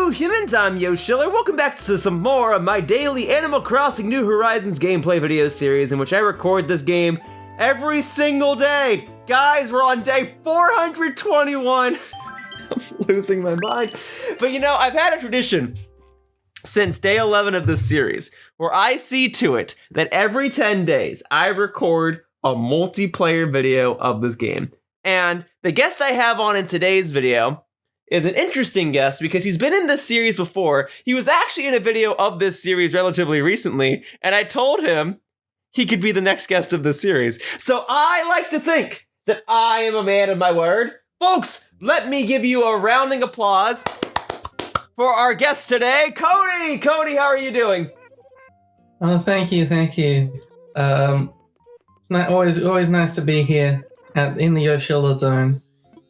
Hello humans, I'm Yoshiller. Welcome back to some more of my daily Animal Crossing New Horizons gameplay video series in which I record this game every single day. Guys, we're on day 421. I'm losing my mind. But you know, I've had a tradition since day 11 of this series where I see to it that every 10 days I record a multiplayer video of this game. And the guest I have on in today's video is an interesting guest because he's been in this series before. He was actually in a video of this series relatively recently, and I told him he could be the next guest of this series. So I like to think that I am a man of my word. Folks, let me give you a rounding applause for our guest today, Cody. Cody, how are you doing? Oh, thank you. It's always nice to be here in the Yoshiller zone.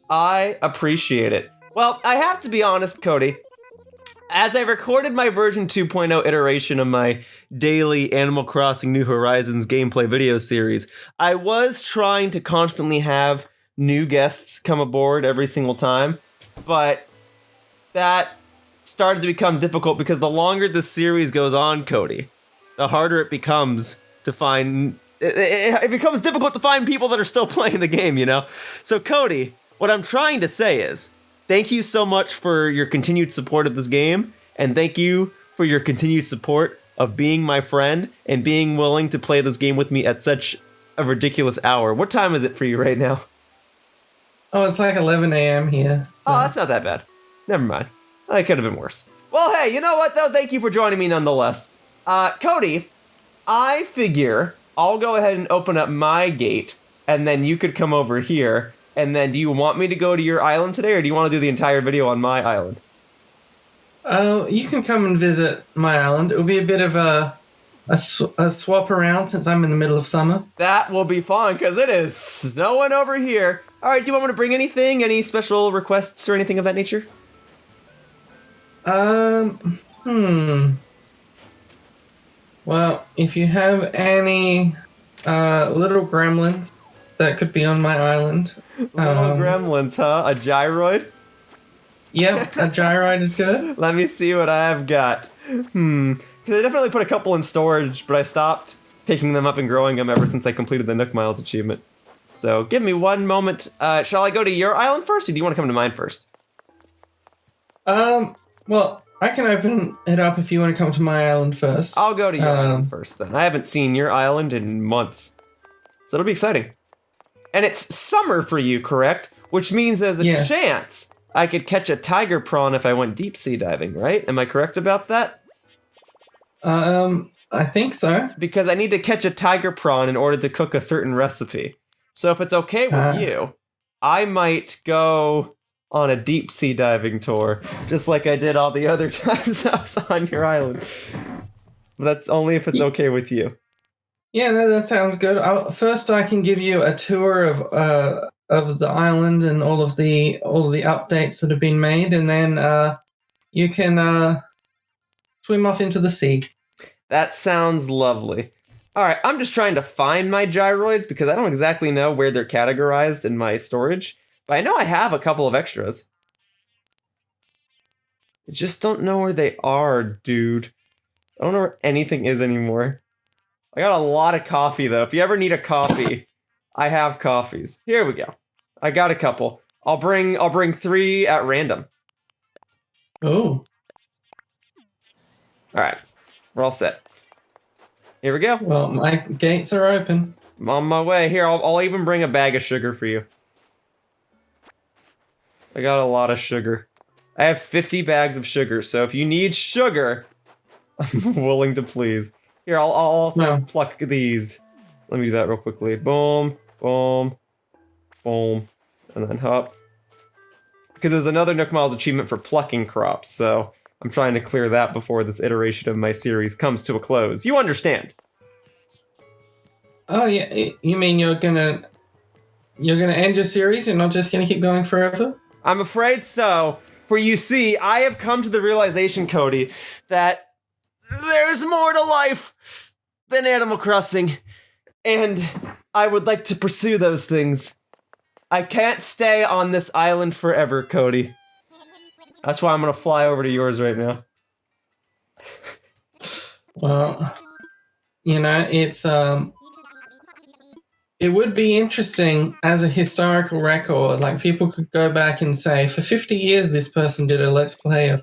I appreciate it. Well, I have to be honest, Cody. As I recorded my version 2.0 iteration of my daily Animal Crossing New Horizons gameplay video series, I was trying to constantly have new guests come aboard every single time, but that started to become difficult because the longer the series goes on, Cody, the harder it becomes to find... It becomes difficult to find people that are still playing the game, you know? So, Cody, what I'm trying to say is, thank you so much for your continued support of this game, and thank you for your continued support of being my friend and being willing to play this game with me at such a ridiculous hour. What time is it for you right now? Oh, it's like 11 a.m. here. So. Oh, that's not that bad. Never mind. That could have been worse. Well, hey, you know what, though? Thank you for joining me nonetheless. Cody, I figure I'll go ahead and open up my gate, and then you could come over here. And then do you want me to go to your island today, or do you want to do the entire video on my island? You can come and visit my island. It'll be a bit of a swap around since I'm in the middle of summer. That will be fun, because it is snowing over here. All right, do you want me to bring anything? Any special requests or anything of that nature? Well, if you have any little gremlins that could be on my island. Little gremlins, huh? A gyroid? Yep, a gyroid is good. Let me see what I've got. Because I definitely put a couple in storage, but I stopped picking them up and growing them ever since I completed the Nook Miles achievement. So give me one moment. Shall I go to your island first, or do you want to come to mine first? Well, I can open it up if you want to come to my island first. I'll go to your island first, then. I haven't seen your island in months. So it'll be exciting. And it's summer for you, correct? Which means there's a chance I could catch a tiger prawn if I went deep sea diving, right? Am I correct about that? I think so. Because I need to catch a tiger prawn in order to cook a certain recipe. So if it's okay with you, I might go on a deep sea diving tour, just like I did all the other times I was on your island. But that's only if it's okay with you. Yeah, no, that sounds good. First, I can give you a tour of the island and all of the updates that have been made, and then you can swim off into the sea. That sounds lovely. All right, I'm just trying to find my gyroids because I don't exactly know where they're categorized in my storage, but I know I have a couple of extras. I just don't know where they are, dude. I don't know where anything is anymore. I got a lot of coffee, though. If you ever need a coffee, I have coffees. Here we go. I got a couple. I'll bring 3 at random. Oh. All right. We're all set. Here we go. Well, my gates are open. I'm on my way. Here, I'll even bring a bag of sugar for you. I got a lot of sugar. I have 50 bags of sugar, so if you need sugar, I'm willing to please. Here, I'll also pluck these. Let me do that real quickly. Boom, boom, boom, and then hop. Because there's another Nook Miles achievement for plucking crops, so I'm trying to clear that before this iteration of my series comes to a close. You understand? Oh yeah, you mean you're gonna end your series? You're not just gonna keep going forever? I'm afraid so. For you see, I have come to the realization, Cody, that there's more to life than Animal Crossing, and I would like to pursue those things. I can't stay on this island forever, Cody. That's why I'm gonna fly over to yours right now. Well, it's it would be interesting as a historical record. Like people could go back and say, for 50 years, this person did a Let's Play of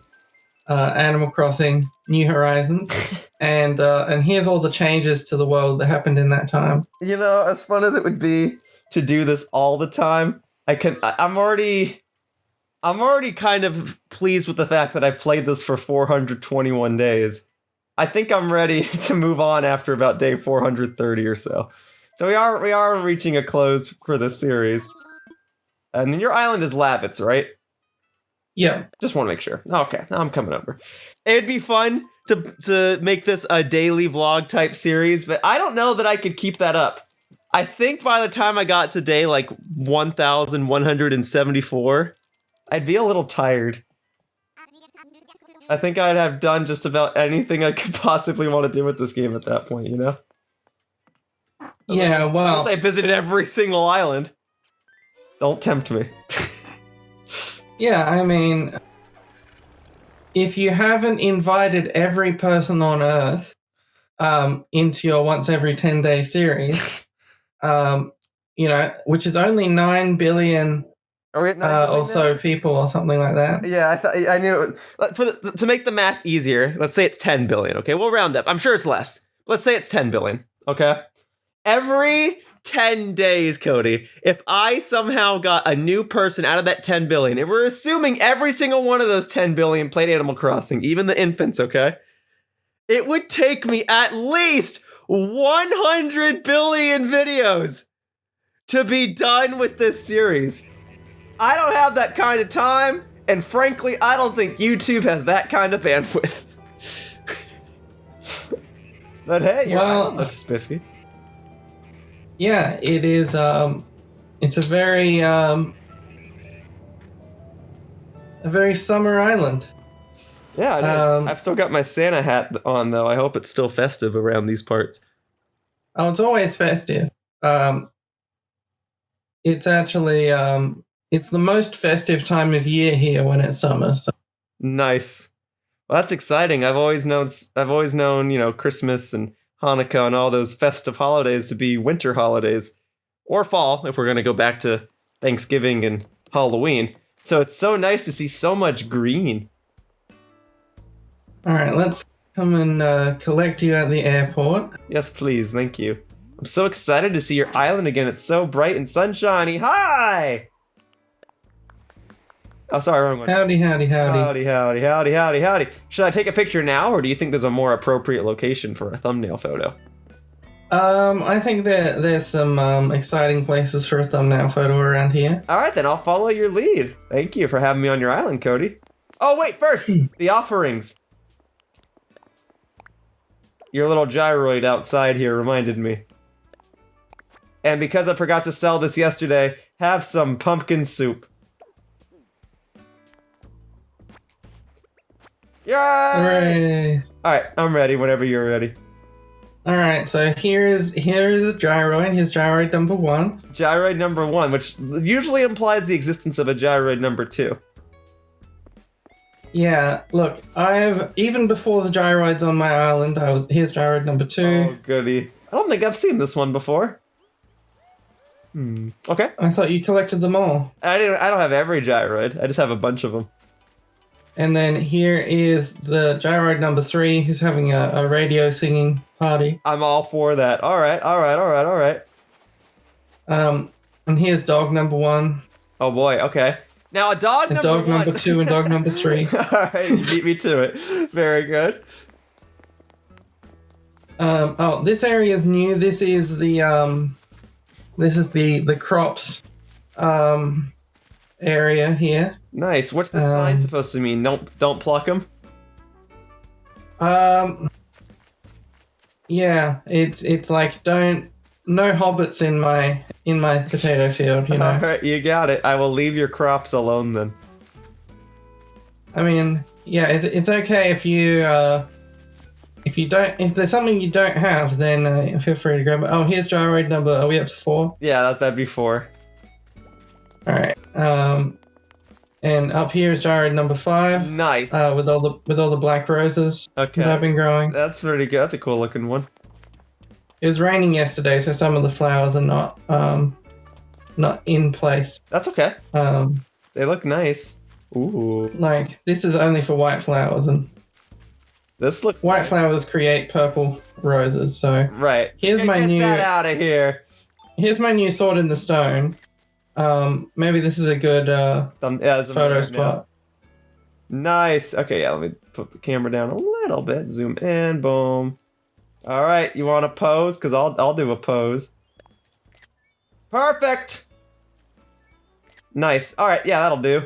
Animal Crossing New Horizons, and here's all the changes to the world that happened in that time. As fun as it would be to do this all the time, I'm already kind of pleased with the fact that I played this for 421 days. I think I'm ready to move on after about day 430 or so. So we are reaching a close for this series. And then your island is Lavitz, right? Yeah. Just want to make sure. Okay, now I'm coming over. It'd be fun to make this a daily vlog type series, but I don't know that I could keep that up. I think by the time I got to day like 1,174, I'd be a little tired. I think I'd have done just about anything I could possibly want to do with this game at that point, Yeah, well... Unless I visited every single island. Don't tempt me. Yeah, I mean... If you haven't invited every person on Earth into your once every 10-day series, which is only 9 billion... or so people or something like that. Yeah, I knew it. To make the math easier, let's say it's 10 billion, okay? We'll round up. I'm sure it's less. Let's say it's 10 billion, okay? Every 10 days, Cody, if I somehow got a new person out of that 10 billion, if we're assuming every single one of those 10 billion played Animal Crossing, even the infants, okay? It would take me at least 100 billion videos to be done with this series. I don't have that kind of time, and frankly, I don't think YouTube has that kind of bandwidth. But hey, your island looks spiffy. Yeah, it is. It's a very summer island. Yeah, it is. I've still got my Santa hat on, though. I hope it's still festive around these parts. Oh, it's always festive. It's actually it's the most festive time of year here when it's summer. So. Nice. Well, that's exciting. I've always known, Christmas and Hanukkah and all those festive holidays to be winter holidays, or fall if we're going to go back to Thanksgiving and Halloween. So it's so nice to see so much green. All right, let's come and collect you at the airport. Yes, please. Thank you. I'm so excited to see your island again. It's so bright and sunshiny. Hi! Oh, sorry, wrong one. Howdy, howdy, howdy. Howdy, howdy, howdy, howdy, howdy. Should I take a picture now, or do you think there's a more appropriate location for a thumbnail photo? I think there's some exciting places for a thumbnail photo around here. All right, then I'll follow your lead. Thank you for having me on your island, Cody. Oh, wait, first, the offerings. Your little gyroid outside here reminded me. And because I forgot to sell this yesterday, have some pumpkin soup. Yay! Hooray! Alright, I'm ready whenever you're ready. Alright, so here is a gyroid. Here's gyroid number 1. Gyroid number 1, which usually implies the existence of a gyroid number 2. Yeah, look, even before the gyroids on my island, here's gyroid number 2. Oh, goody. I don't think I've seen this one before. Okay. I thought you collected them all. I don't have every gyroid. I just have a bunch of them. And then here is the gyroid number 3, who's having a radio singing party. I'm all for that. All right. And here's dog number 1. Oh boy. Okay. Now a dog number 1. Dog number 2 and dog number 3. All right, you beat me to it. Very good. Oh, this area is new. This is the crops area here. Nice. What's the sign supposed to mean? Don't pluck them. Yeah, it's like no hobbits in my potato field, you know. All right, you got it. I will leave your crops alone then. I mean, yeah, it's okay if there's something you don't have, then feel free to grab it. Oh, here's gyroid number. Are we up to 4? Yeah, that'd be 4. All right. And up here is gyroid number 5. Nice. With all the black roses that have been growing. That's pretty good. That's a cool looking one. It was raining yesterday, so some of the flowers are not in place. That's okay. They look nice. Ooh. Like, this is only for white flowers, and this looks white nice. flowers create purple roses. So right. Here's my Get new. that out of here. Here's my new sword in the stone. Maybe this is a good photo spot. Nice. Okay, yeah. Let me put the camera down a little bit. Zoom in. Boom. All right. You want to pose? Because I'll do a pose. Perfect. Nice. All right. Yeah, that'll do.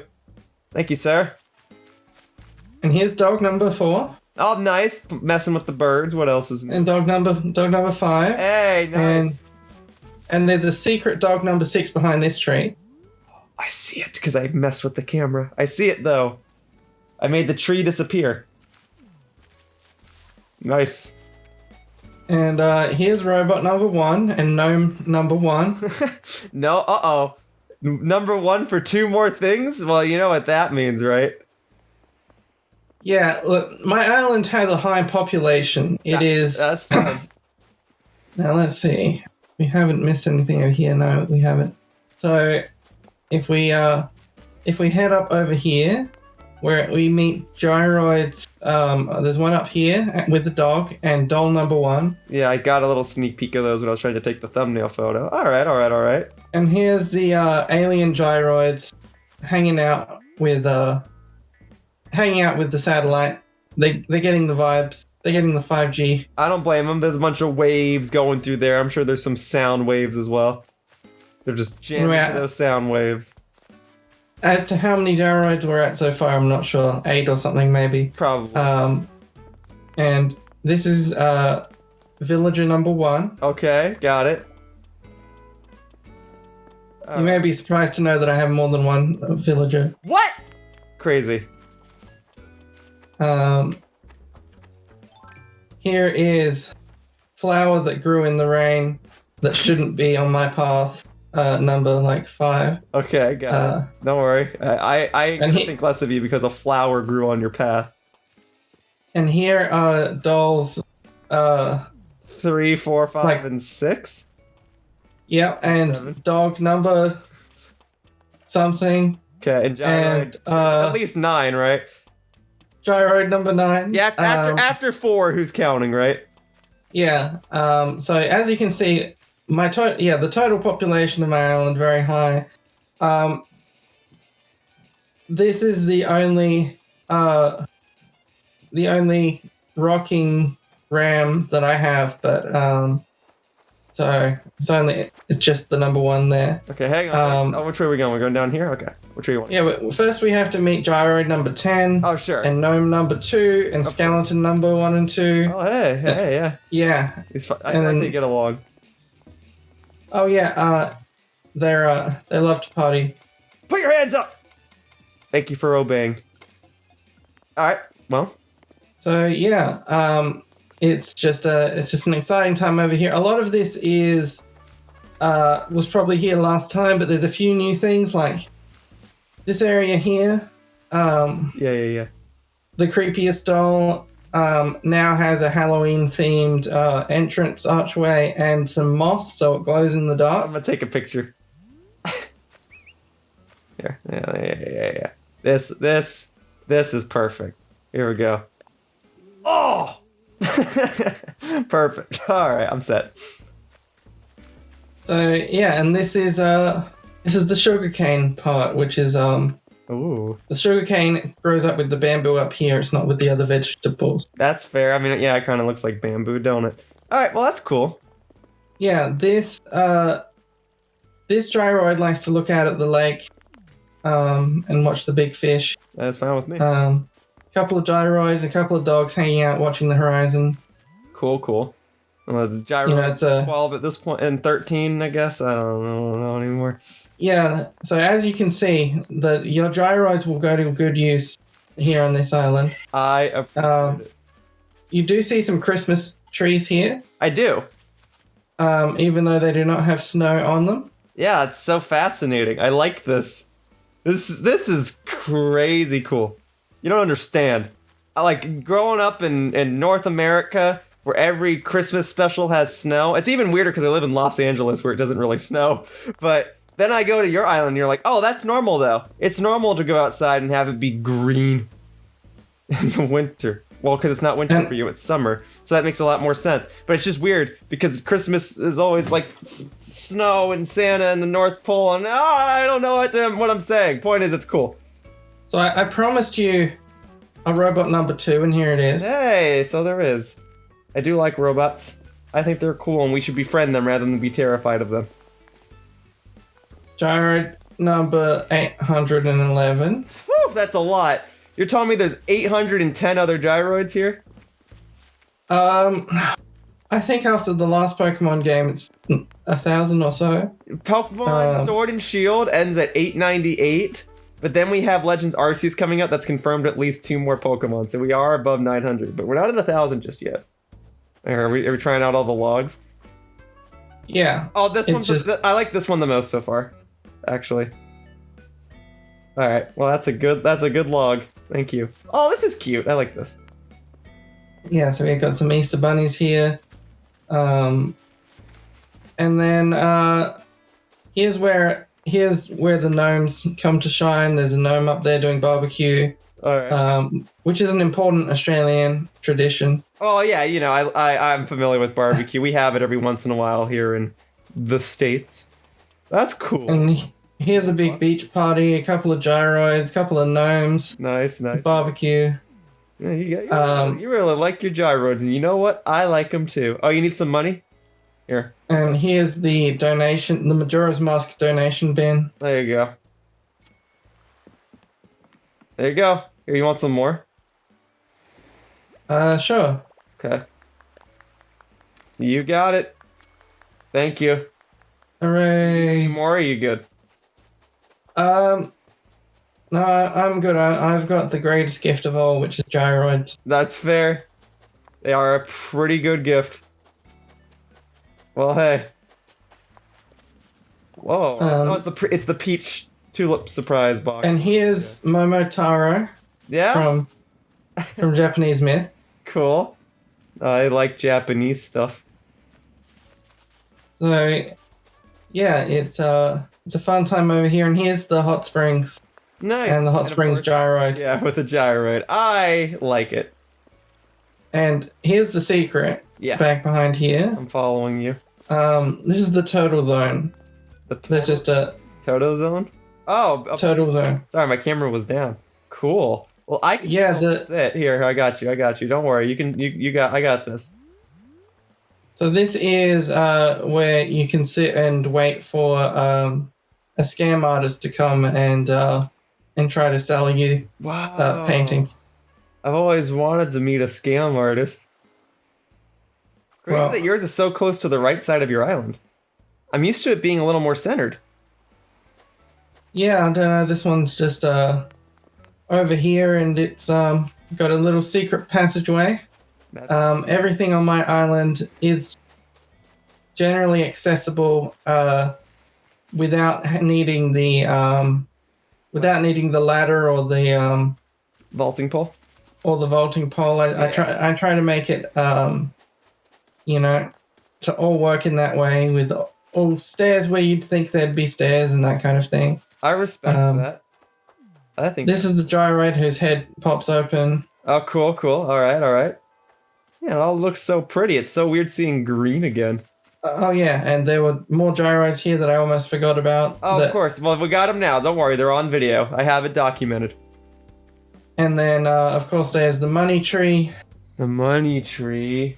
Thank you, sir. And here's dog number 4. Oh, nice. Messing with the birds. What else is new? And dog number 5. Hey, nice. And there's a secret dog number 6 behind this tree. I see it because I messed with the camera. I see it though. I made the tree disappear. Nice. And here's robot number 1 and gnome number 1. No, uh-oh. Number 1 for 2 more things? Well, you know what that means, right? Yeah, look, my island has a high population. That's fine. Now let's see. We haven't missed anything over here. No, we haven't. So if we head up over here, where we meet gyroids, there's one up here with the dog and doll number 1. Yeah, I got a little sneak peek of those when I was trying to take the thumbnail photo. All right. And here's the alien gyroids hanging out with the satellite. They're getting the vibes. They're getting the 5G. I don't blame them. There's a bunch of waves going through there. I'm sure there's some sound waves as well. They're just jamming to those sound waves. As to how many gyroids we're at so far, I'm not sure. 8 or something, maybe. Probably. And this is villager number 1. Okay, got it. You may be surprised to know that I have more than one villager. What? Crazy. Here is flower that grew in the rain that shouldn't be on my path. Number like 5. Okay, got it. Don't worry. I think less of you because a flower grew on your path. And here are dolls. 3, 4, 5, and 6. Yep, and 7. Dog number something. Okay, and gyroid. At least 9, right? Gyroid number 9. Yeah, after 4, who's counting, right? Yeah. So as you can see, the total population of my island very high. This is the only rocking ram that I have, but so it's just the number 1 there. Okay, hang on. Which way are we going? We're going down here? Okay. Which way you want? Yeah, but first we have to meet gyroid number 10. Oh, sure. And gnome number 2 and skeleton number 1 and 2. Oh, hey, yeah. Yeah. I think they get along. Oh yeah, they love to party. Put your hands up. Thank you for obeying. All right. Well. So yeah, it's just an exciting time over here. A lot of this was probably here last time, but there's a few new things like this area here. Yeah. The creepiest doll now has a Halloween-themed entrance archway and some moss, so it glows in the dark. I'm gonna take a picture. Here, yeah. This is perfect. Here we go. Oh, perfect. All right, I'm set. So yeah, and this is the sugarcane part, which is Ooh. The sugarcane grows up with the bamboo up here. It's not with the other vegetables. That's fair. I mean, yeah, it kind of looks like bamboo, don't it? All right, well, that's cool. Yeah, this gyroid likes to look out at the lake and watch the big fish. That's fine with me. Couple of gyroids, a couple of dogs hanging out watching the horizon. Cool. The gyroid it's 12 at this point, and 13, I guess. I don't know anymore. Yeah, so as you can see, your gyroids will go to good use here on this island. I appreciate it. You do see some Christmas trees here. I do. Even though they do not have snow on them. Yeah, it's so fascinating. I like this. This is crazy cool. You don't understand. I like growing up in North America where every Christmas special has snow. It's even weirder because I live in Los Angeles where it doesn't really snow. But then I go to your island and you're like, oh, that's normal though. It's normal to go outside and have it be green in the winter. Well, because it's not winter for you, it's summer. So that makes a lot more sense. But it's just weird because Christmas is always like snow and Santa and the North Pole and I don't know what I'm saying. Point is, it's cool. So I promised you a robot number 2, and here it is. Hey, so there is. I do like robots. I think they're cool and we should befriend them rather than be terrified of them. Gyroid number 811. Whew, that's a lot. You're telling me there's 810 other gyroids here? I think after the last Pokemon game, it's 1,000 or so. Pokemon Sword and Shield ends at 898, but then we have Legends Arceus coming out that's confirmed at least 2 more Pokemon, so we are above 900, but we're not at 1,000 just yet. Are we trying out all the logs? Yeah. Oh, this one's just... I like this one the most so far, actually. All right, well that's a good log. Thank you. Oh, this is cute. I like this. Yeah, so we've got some Easter bunnies here. And then here's where the gnomes come to shine. There's a gnome up there doing barbecue. All right. Which is an important Australian tradition. Oh yeah, you know, I'm familiar with barbecue. We have it every once in a while here in the States. That's cool. And here's a big beach party, a couple of gyroids, a couple of gnomes. Nice. Barbecue. Yeah, you really like your gyroids, and you know what? I like them too. Oh, you need some money? Here. And here's the donation, the Majora's Mask donation bin. There you go. There you go. Here, you want some more? Sure. Okay. You got it. Thank you. Hooray. Any more, or are you good? No, I'm good. I've got the greatest gift of all, which is gyroids. That's fair. They are a pretty good gift. Well, hey. Whoa. It's the peach tulip surprise box. And here's Momotaro. Yeah? From Japanese myth. Cool. I like Japanese stuff. So, yeah, it's a fun time over here. And here's the hot springs. Nice. And the hot springs gyroid. Yeah, with a gyroid. I like it. And here's the secret. Yeah. Back behind here. I'm following you. This is the turtle zone. There's just a Toto zone? Oh, okay. Turtle zone. Sorry, my camera was down. Cool. Well, I can still sit here. I got you. Don't worry. I got this. So this is where you can sit and wait for a scam artist to come and try to sell you paintings. I've always wanted to meet a scam artist. Crazy that yours is so close to the right side of your island. I'm used to it being a little more centered. Yeah, I don't know. This one's just over here, and it's got a little secret passageway. Everything on my island is generally accessible without needing the ladder or the vaulting pole. Or the vaulting pole. I try to make it to all work in that way with all stairs where you'd think there'd be stairs and that kind of thing. I respect that. I think this is the gyroid whose head pops open. Oh, cool. All right. Yeah, it all looks so pretty. It's so weird seeing green again. Oh, yeah, and there were more gyroids here that I almost forgot about. Oh, of course. Well, we got them now. Don't worry. They're on video. I have it documented. And then, of course, there's the money tree. The money tree.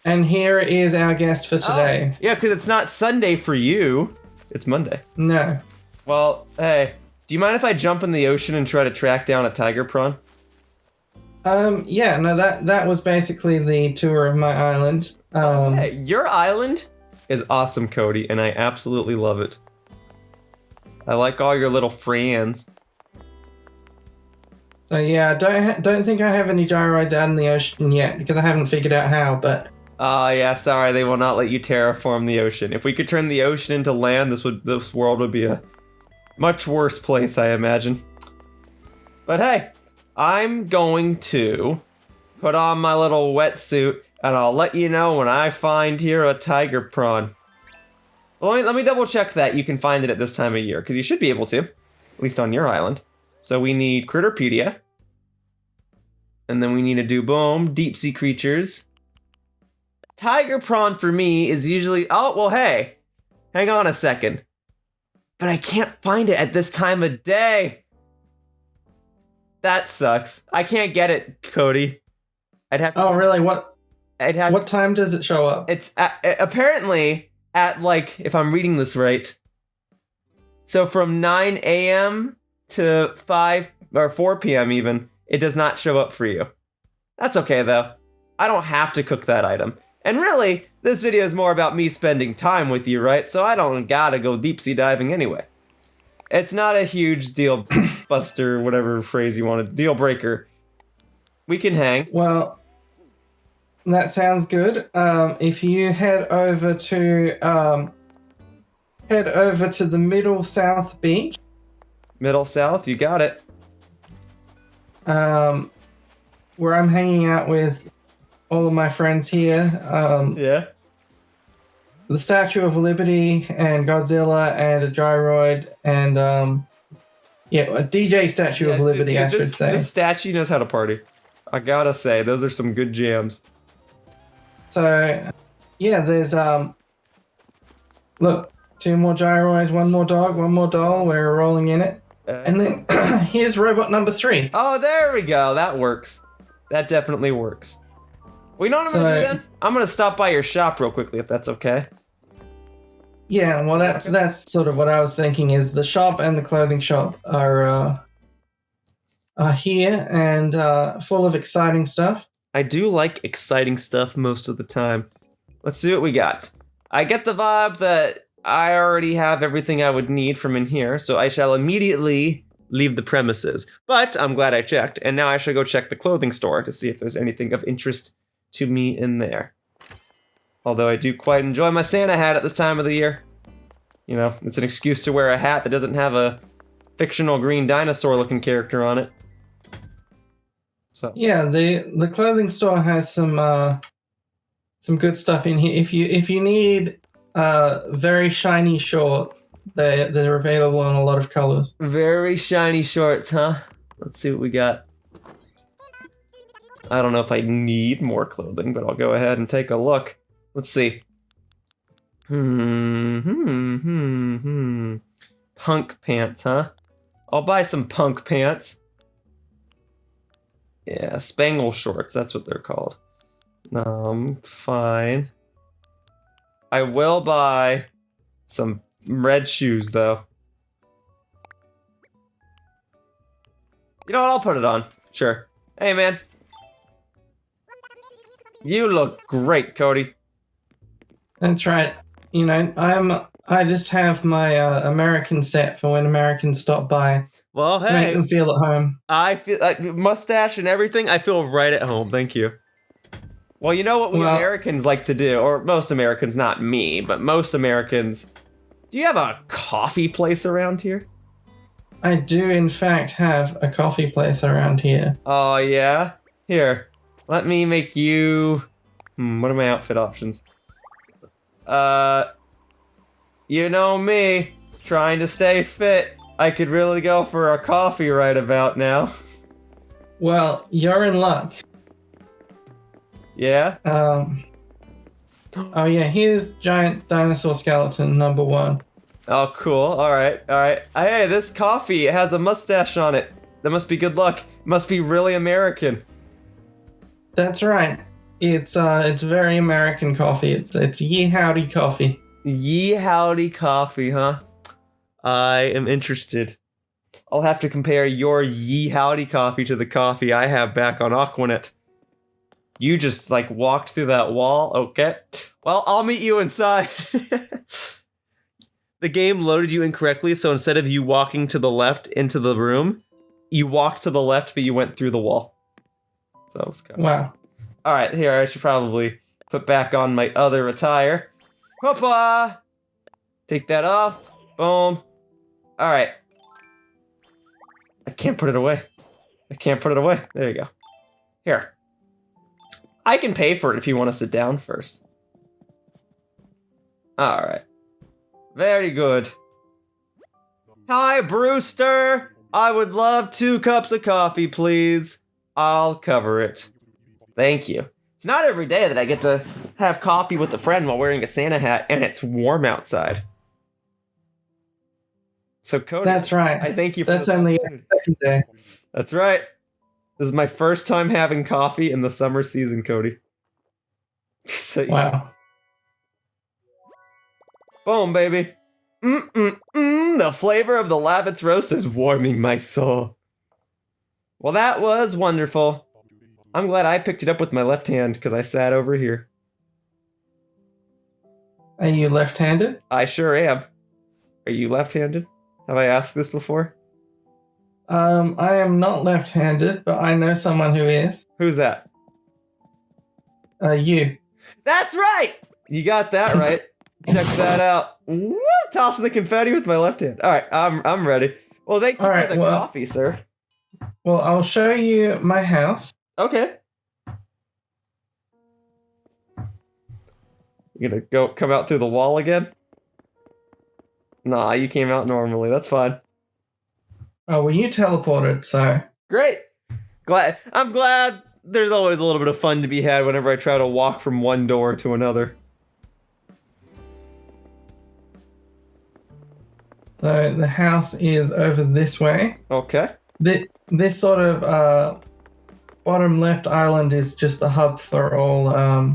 And here is our guest for today. Oh, yeah, because it's not Sunday for you. It's Monday. No. Well, hey, do you mind if I jump in the ocean and try to track down a tiger prawn? Yeah, no, that was basically the tour of my island. Hey, your island is awesome, Cody, and I absolutely love it. I like all your little friends. So yeah, don't think I have any gyroids out in the ocean yet, because I haven't figured out how, but... Yeah, sorry, they will not let you terraform the ocean. If we could turn the ocean into land, this world would be a Much worse place, I imagine. But hey, I'm going to put on my little wetsuit, and I'll let you know when I find here a tiger prawn. Well, let me double check that you can find it at this time of year, because you should be able to, at least on your island. So we need Critterpedia, and then we need to do boom, deep sea creatures. Tiger prawn for me is usually, oh, well, hey, hang on a second. But I can't find it at this time of day. That sucks. I can't get it, Cody. I'd have to. Oh, really? What time does it show up? It's apparently at, like, if I'm reading this right. So from 9 a.m. to 5 or 4 p.m. even, it does not show up for you. That's okay though. I don't have to cook that item. And really, this video is more about me spending time with you, right? So I don't gotta go deep sea diving anyway. It's not a huge deal buster, whatever phrase you want, deal breaker. We can hang. Well, that sounds good. If you head over to the Middle South Beach. Middle South, you got it. Where I'm hanging out with all of my friends here. Yeah. The Statue of Liberty and Godzilla and a gyroid and a DJ Statue of Liberty, I should say. This statue knows how to party. I gotta say, those are some good jams. So, yeah, there's look, 2 more gyroids, 1 more dog, 1 more doll. We're rolling in it. And then here's robot number 3. Oh, there we go. That works. That definitely works. Well, you know what I'm gonna do then? I'm gonna stop by your shop real quickly, if that's okay. Yeah, well, that's sort of what I was thinking. Is the shop and the clothing shop are here and full of exciting stuff. I do like exciting stuff most of the time. Let's see what we got. I get the vibe that I already have everything I would need from in here, so I shall immediately leave the premises. But I'm glad I checked, and now I shall go check the clothing store to see if there's anything of interest to me in there. Although I do quite enjoy my Santa hat at this time of the year. You know, it's an excuse to wear a hat that doesn't have a fictional green dinosaur looking character on it. So yeah, the clothing store has some good stuff in here. If you need very shiny short, they're available in a lot of colors. Very shiny shorts, huh? Let's see what we got. I don't know if I need more clothing, but I'll go ahead and take a look. Let's see. Punk pants, huh? I'll buy some punk pants. Yeah, spangle shorts, that's what they're called. Fine. I will buy some red shoes, though. You know what, I'll put it on. Sure. Hey, man. You look great, Cody. That's right. You know, I just have my American set for when Americans stop by. Well, hey. To make them feel at home. I feel like mustache and everything. I feel right at home. Thank you. Well, you know what we Americans like to do, or most Americans, not me, but most Americans. Do you have a coffee place around here? I do, in fact, have a coffee place around here. Oh, yeah? Here, let me make you... what are my outfit options? You know me, trying to stay fit. I could really go for a coffee right about now. Well, you're in luck. Yeah? Oh yeah, here's giant dinosaur skeleton number 1. Oh, cool. Alright, alright. Hey, this coffee, it has a mustache on it. That must be good luck. It must be really American. That's right. It's very American coffee. It's Yee Howdy coffee. Yee Howdy coffee, huh? I am interested. I'll have to compare your Yee Howdy coffee to the coffee I have back on Aquanet. You just, like, walked through that wall? Okay. Well, I'll meet you inside. The game loaded you incorrectly, so instead of you walking to the left into the room, you walked to the left, but you went through the wall. So that was kind of... Wow. Alright, here, I should probably put back on my other attire. Hoppa! Take that off. Boom. Alright, I can't put it away. I can't put it away. There you go. Here. I can pay for it if you want to sit down first. Alright. Very good. Hi, Brewster! I would love 2 cups of coffee, please. I'll cover it. Thank you. It's not every day that I get to have coffee with a friend while wearing a Santa hat and it's warm outside. So, Cody, That's right. I thank you for That's this only opportunity. a second day. That's right. This is my first time having coffee in the summer season, Cody. So, Wow. Boom, baby. The flavor of the Lavitz roast is warming my soul. Well, that was wonderful. I'm glad I picked it up with my left hand because I sat over here. Are you left-handed? I sure am. Are you left-handed? Have I asked this before? I am not left-handed, but I know someone who is. Who's that? You. That's right! You got that right. Check that out. Woo! Tossing the confetti with my left hand. All right, I'm ready. Well, thank you for the coffee, sir. Well, I'll show you my house. Okay. You gonna come out through the wall again? Nah, you came out normally. That's fine. Oh, well, you teleported, so... Great! I'm glad there's always a little bit of fun to be had whenever I try to walk from one door to another. So the house is over this way. Okay. This sort of bottom left island is just the hub for all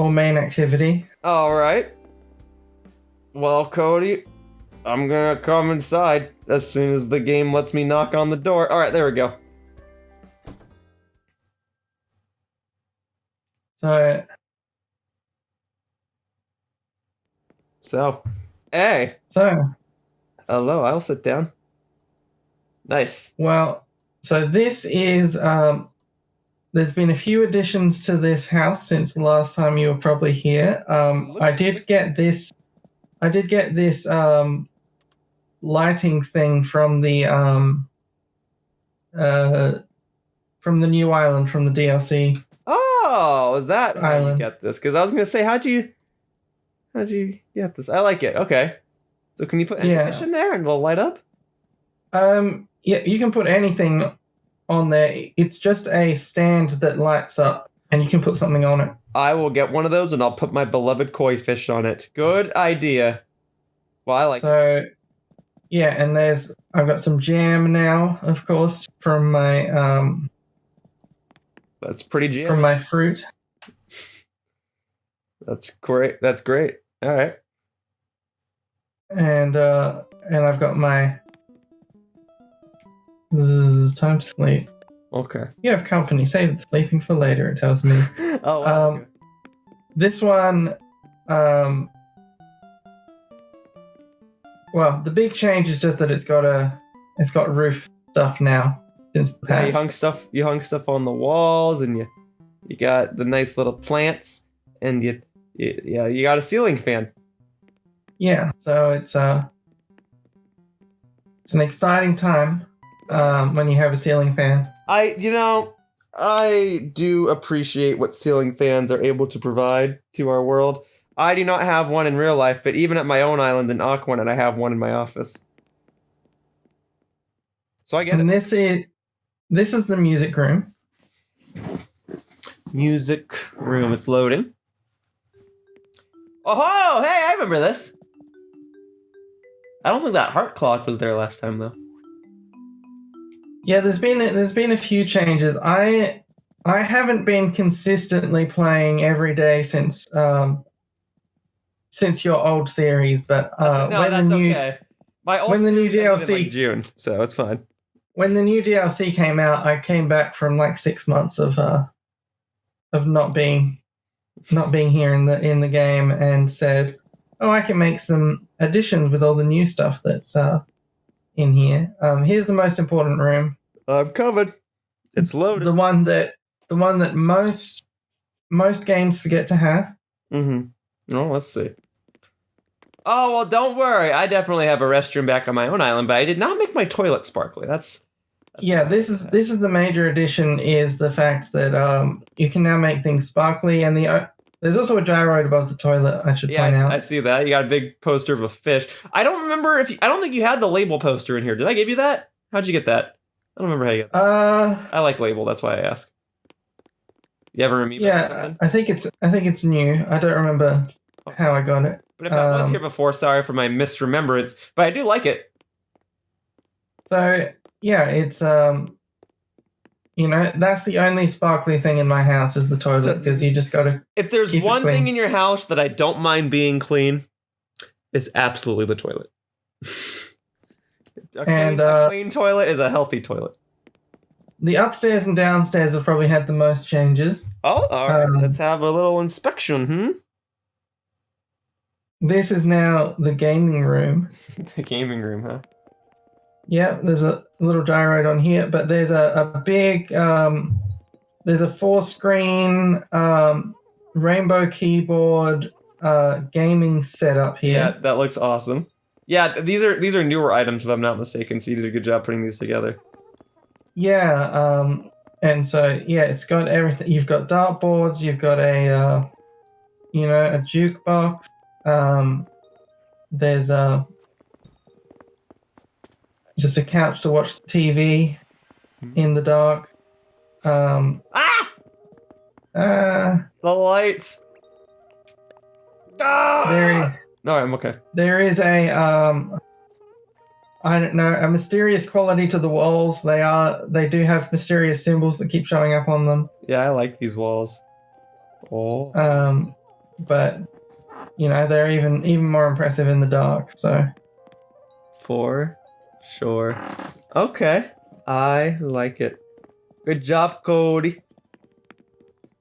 main activity. All right. Well, Cody, I'm gonna come inside as soon as the game lets me knock on the door. All right, there we go. So, hey. Hello, I'll sit down. Nice. Well, so this is there's been a few additions to this house since the last time you were probably here. I did get this lighting thing from the new island from the DLC. Oh, is that how you Island. get this? Because I was gonna say, how'd you get this? I like it. Okay. So can you put animation there and it'll light up? Yeah, you can put anything on there. It's just a stand that lights up, and you can put something on it. I will get one of those, and I'll put my beloved koi fish on it. Good idea. Well, I like it. So, yeah, and I've got some jam now, of course, from my That's pretty jammy. from my fruit. That's great. That's great. All right. And I've got my time to sleep. Okay. You have company. Save the sleeping for later, it tells me. Oh. Okay. This one, well, the big change is just that it's got roof stuff now since the Yeah, patch. you hung stuff on the walls, and you got the nice little plants, and you got a ceiling fan. Yeah, so it's an exciting time when you have a ceiling fan. I do appreciate what ceiling fans are able to provide to our world. I do not have one in real life, but even at my own island in Aquanet, I have one in my office. So I get And it. this is the music room. Music room, it's loading. Oh, hey, I remember this. I don't think that heart clock was there last time, though. Yeah, there's been a few changes. I haven't been consistently playing every day since your old series, but that's okay. My old when the new series ended in, DLC like, June, so it's fine. When the new DLC came out, I came back from like 6 months of not being here in the game and said, "Oh, I can make some additions with all the new stuff that's in here." Here's the most important room. I'm covered. It's loaded. The one that most games forget to have. Mm-hmm. Oh, let's see. Oh, well, don't worry. I definitely have a restroom back on my own island, but I did not make my toilet sparkly. That's yeah, this is the major addition, is the fact that you can now make things sparkly, and there's also a gyroid above the toilet, I should point out. I see that. You got a big poster of a fish. I don't remember I don't think you had the label poster in here. Did I give you that? How'd you get that? I don't remember how you got that. I like label, that's why I ask. You ever remember something? I think it's new. I don't remember how I got it. But if I was here before, sorry for my misremembrance, but I do like it. So yeah, it's that's the only sparkly thing in my house is the toilet, because you just gotta. If there's one thing in your house that I don't mind being clean, it's absolutely the toilet. A clean toilet is a healthy toilet. The upstairs and downstairs have probably had the most changes. Oh, all right. Let's have a little inspection. This is now the gaming room. The gaming room, huh? Yeah, there's a little gyroid on here, but there's a big, there's a 4-screen rainbow keyboard gaming setup here. Yeah, that looks awesome. Yeah, these are newer items if I'm not mistaken, so you did a good job putting these together. Yeah, and so yeah, it's got everything. You've got dartboards, you've got a jukebox. There's just a couch to watch the TV in the dark. The lights. All right, I'm okay. There is a I don't know, a mysterious quality to the walls. They do have mysterious symbols that keep showing up on them. Yeah, I like these walls. Oh. But they're even more impressive in the dark. So. For sure. Okay, I like it. Good job, Cody.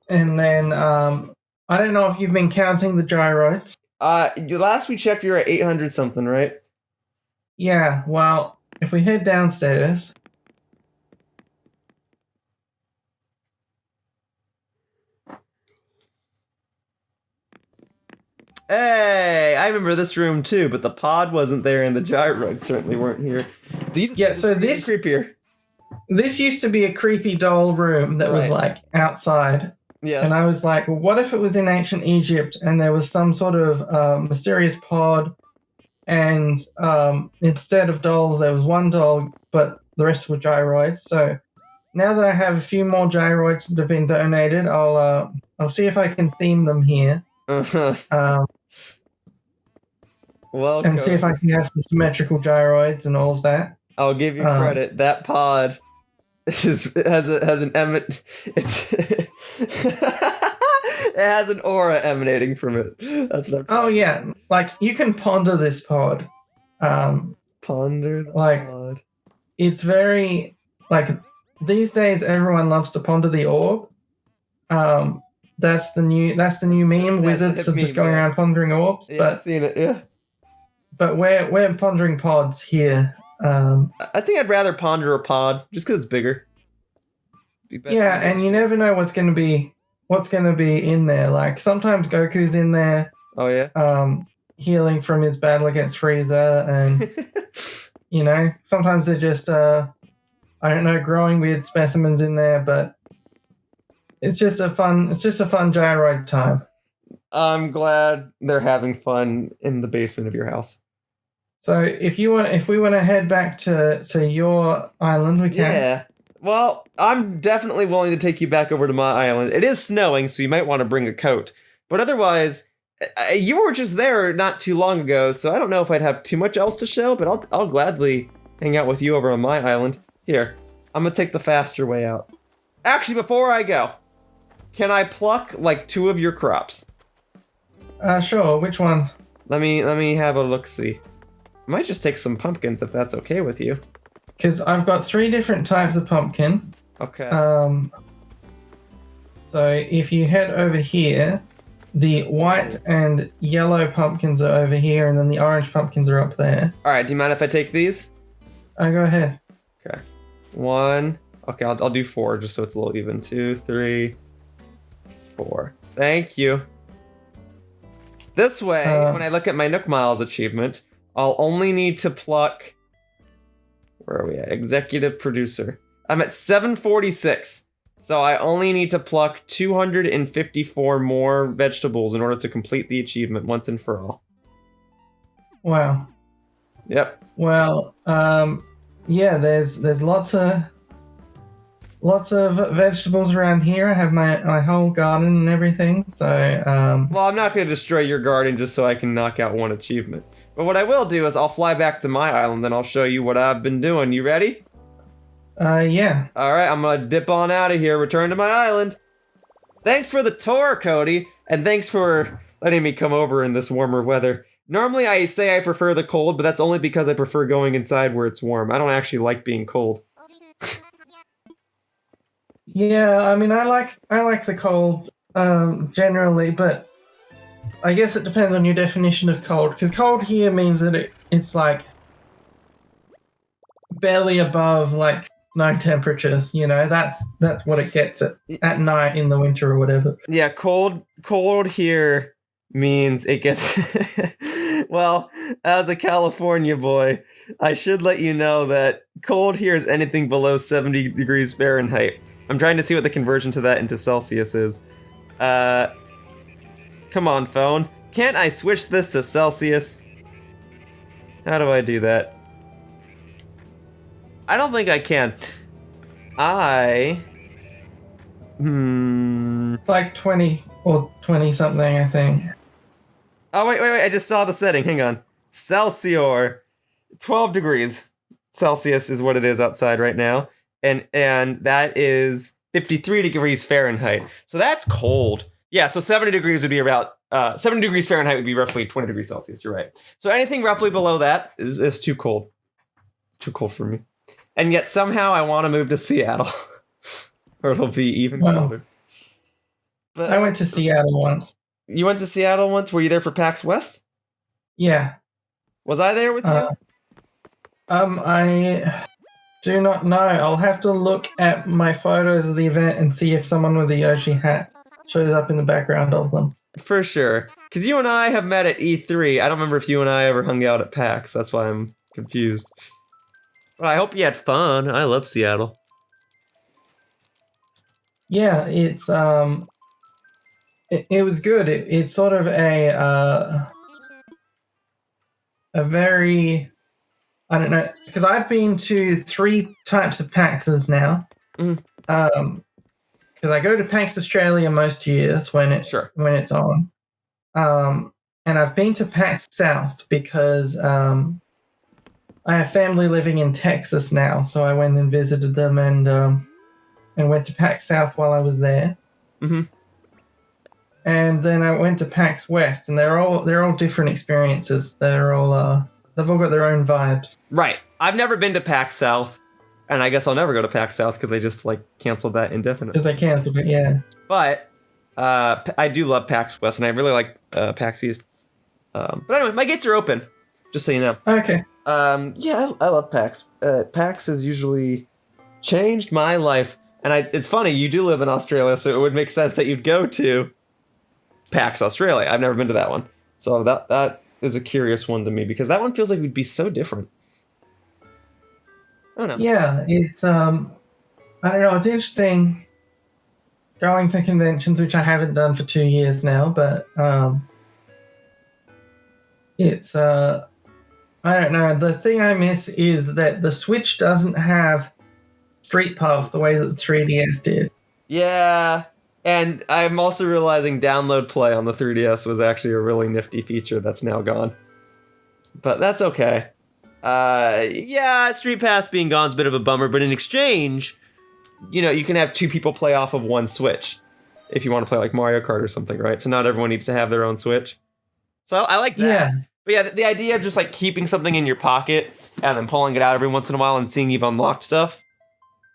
And then I don't know if you've been counting the gyroids. Last we checked, you were at 800 something, right? Yeah. Well, if we head downstairs. Hey, I remember this room too, but the pod wasn't there and the gyroids certainly weren't here. So this creepier. This used to be a creepy doll room that was like outside. Yes. And I was like, well, what if it was in ancient Egypt and there was some sort of mysterious pod, and instead of dolls there was one doll, but the rest were gyroids. So now that I have a few more gyroids that have been donated, I'll see if I can theme them here. Well, and see if I can have some symmetrical gyroids and all of that. I'll give you credit. That pod has it has an aura emanating from it. That's not. Oh yeah, like you can ponder this pod. Ponder the pod. It's very these days everyone loves to ponder the orb. That's the new meme. Wizards are just going around pondering orbs. Yeah, but I've seen it. Yeah. But we're pondering pods here. I think I'd rather ponder a pod just because it's bigger. Yeah, and you never know what's going to be in there. Like sometimes Goku's in there. Oh yeah. Healing from his battle against Frieza, and sometimes they're just growing weird specimens in there. But it's just a fun gyroid time. I'm glad they're having fun in the basement of your house. So if we want to head back to your island, we can. Yeah. Well, I'm definitely willing to take you back over to my island. It is snowing, so you might want to bring a coat. But otherwise, you were just there not too long ago, so I don't know if I'd have too much else to show, but I'll gladly hang out with you over on my island. Here, I'm gonna take the faster way out. Actually, before I go, can I pluck like 2 of your crops? Sure. Which one? Let me have a look-see. I might just take some pumpkins if that's okay with you. Because I've got 3 different types of pumpkin. Okay. So if you head over here, the white and yellow pumpkins are over here, and then the orange pumpkins are up there. All right. Do you mind if I take these? Go ahead. Okay. 1. Okay, I'll do 4 just so it's a little even. 2, 3, 4. Thank you. This way, when I look at my Nook Miles achievement, I'll only need to pluck... Where are we at? Executive producer. I'm at 746. So I only need to pluck 254 more vegetables in order to complete the achievement once and for all. Wow. Yep. Well, yeah, there's lots of vegetables around here. I have my whole garden and everything, so... Well, I'm not going to destroy your garden just so I can knock out one achievement. But what I will do is I'll fly back to my island and I'll show you what I've been doing. You ready? Yeah. Alright, I'm going to dip on out of here, return to my island. Thanks for the tour, Cody, and thanks for letting me come over in this warmer weather. Normally I say I prefer the cold, but that's only because I prefer going inside where it's warm. I don't actually like being cold. Yeah, I mean, I like the cold, generally, but I guess it depends on your definition of cold, because cold here means that it's like barely above like snow temperatures, you know, that's what it gets at night in the winter or whatever. Yeah, cold here means it gets... Well, as a California boy, I should let you know that cold here is anything below 70 degrees Fahrenheit. I'm trying to see what the conversion to that into Celsius is. Come on, phone. Can't I switch this to Celsius? How do I do that? I don't think I can. It's like 20 or 20 something, I think. Oh, wait, I just saw the setting. Hang on. Celsior. 12 degrees Celsius is what it is outside right now. And that is 53 degrees Fahrenheit. So that's cold. Yeah, so 70 degrees would be about... 70 degrees Fahrenheit would be roughly 20 degrees Celsius. You're right. So anything roughly below that is too cold. Too cold for me. And yet somehow I want to move to Seattle. Or it'll be even colder. But I went to Seattle once. You went to Seattle once? Were you there for PAX West? Yeah. Was I there with you? I do not know. I'll have to look at my photos of the event and see if someone with a Yoshi hat shows up in the background of them. For sure. Because you and I have met at E3. I don't remember if you and I ever hung out at PAX. That's why I'm confused. But I hope you had fun. I love Seattle. Yeah, it's it was good. It's sort of a very, I don't know, because I've been to 3 types of PAXs now. Because I go to PAX Australia most years when it's on. And I've been to PAX South because I have family living in Texas now, so I went and visited them and went to PAX South while I was there. And then I went to PAX West, and they're all different experiences. They're all they've all got their own vibes. Right. I've never been to PAX South, and I guess I'll never go to PAX South because they just like canceled that indefinitely. Because they canceled it, yeah. But I do love PAX West, and I really like PAX East. But anyway, my gates are open, just so you know. Okay. Yeah, I love PAX. PAX has usually changed my life, and it's funny, you do live in Australia, so it would make sense that you'd go to PAX Australia. I've never been to that one, so that is a curious one to me because that one feels like it would be so different. I don't know. Yeah, it's I don't know. It's interesting going to conventions, which I haven't done for 2 years now, but it's I don't know. The thing I miss is that the Switch doesn't have Street Pass the way that the 3DS did. Yeah. And I'm also realizing download play on the 3DS was actually a really nifty feature that's now gone. But that's okay. Yeah, Street Pass being gone is a bit of a bummer, but in exchange, you know, you can have 2 people play off of one Switch if you want to play like Mario Kart or something, right? So not everyone needs to have their own Switch. So I like that. Yeah. But yeah, the idea of just like keeping something in your pocket and then pulling it out every once in a while and seeing you've unlocked stuff,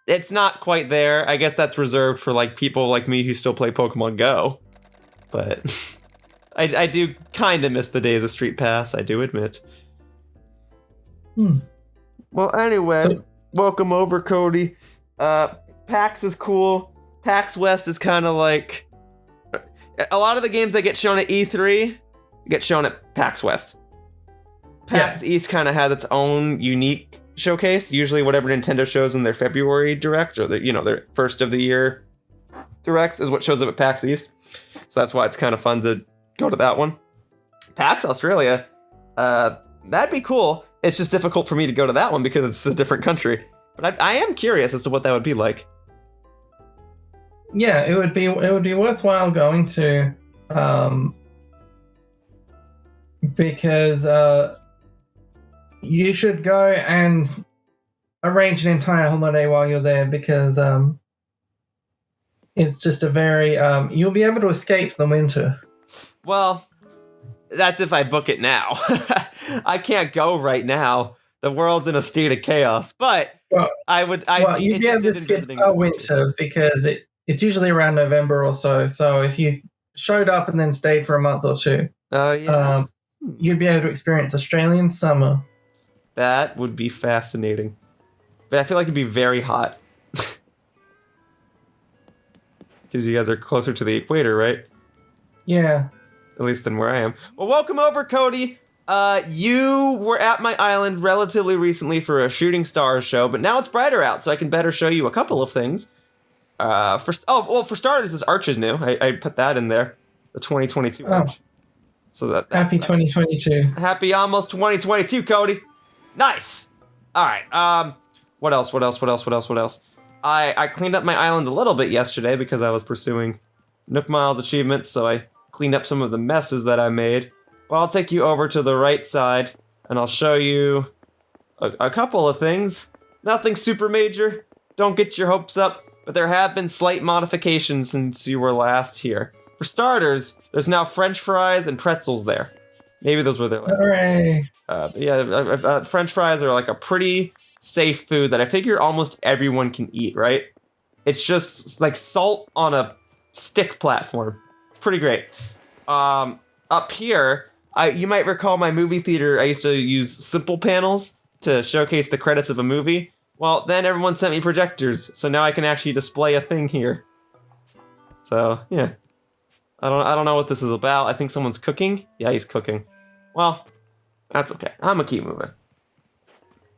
it's not quite there. I guess that's reserved for like people like me who still play Pokemon Go. But I do kind of miss the days of Street Pass, I do admit. Well, anyway, welcome over, Cody. PAX is cool. PAX West is kind of like... A lot of the games that get shown at E3 get shown at PAX West. PAX East kind of has its own unique showcase. Usually whatever Nintendo shows in their February Direct, or their first of the year Directs, is what shows up at PAX East. So that's why it's kind of fun to go to that one. PAX Australia, that'd be cool. It's just difficult for me to go to that one because it's a different country. But I am curious as to what that would be like. Yeah, it would be worthwhile going to, because you should go and arrange an entire holiday while you're there, because it's just a very you'll be able to escape the winter. Well, that's if I book it now. I can't go right now. The world's in a state of chaos. But you'd be able to skip a winter because it's usually around November or so. So if you showed up and then stayed for a month or two, you'd be able to experience Australian summer. That would be fascinating. But I feel like it'd be very hot. Because you guys are closer to the equator, right? Yeah. At least than where I am. Well, welcome over, Cody. You were at my island relatively recently for a Shooting Stars show, but now it's brighter out, so I can better show you a couple of things. For starters, this arch is new. I put that in there. The 2022 arch. So happy 2022. Happy almost 2022, Cody. Nice. All right. What else? I cleaned up my island a little bit yesterday because I was pursuing Nook Miles achievements, so I cleaned up some of the messes that I made. Well, I'll take you over to the right side, and I'll show you a couple of things. Nothing super major. Don't get your hopes up, but there have been slight modifications since you were last here. For starters, there's now French fries and pretzels there. Maybe those were there last Hooray! French fries are like a pretty safe food that I figure almost everyone can eat, right? It's just like salt on a stick platform. Pretty great. Up here, you might recall my movie theater, I used to use simple panels to showcase the credits of a movie. Well, then everyone sent me projectors, so now I can actually display a thing here. So, yeah. I don't know what this is about. I think someone's cooking. Yeah, he's cooking. Well, that's okay. I'm gonna keep moving.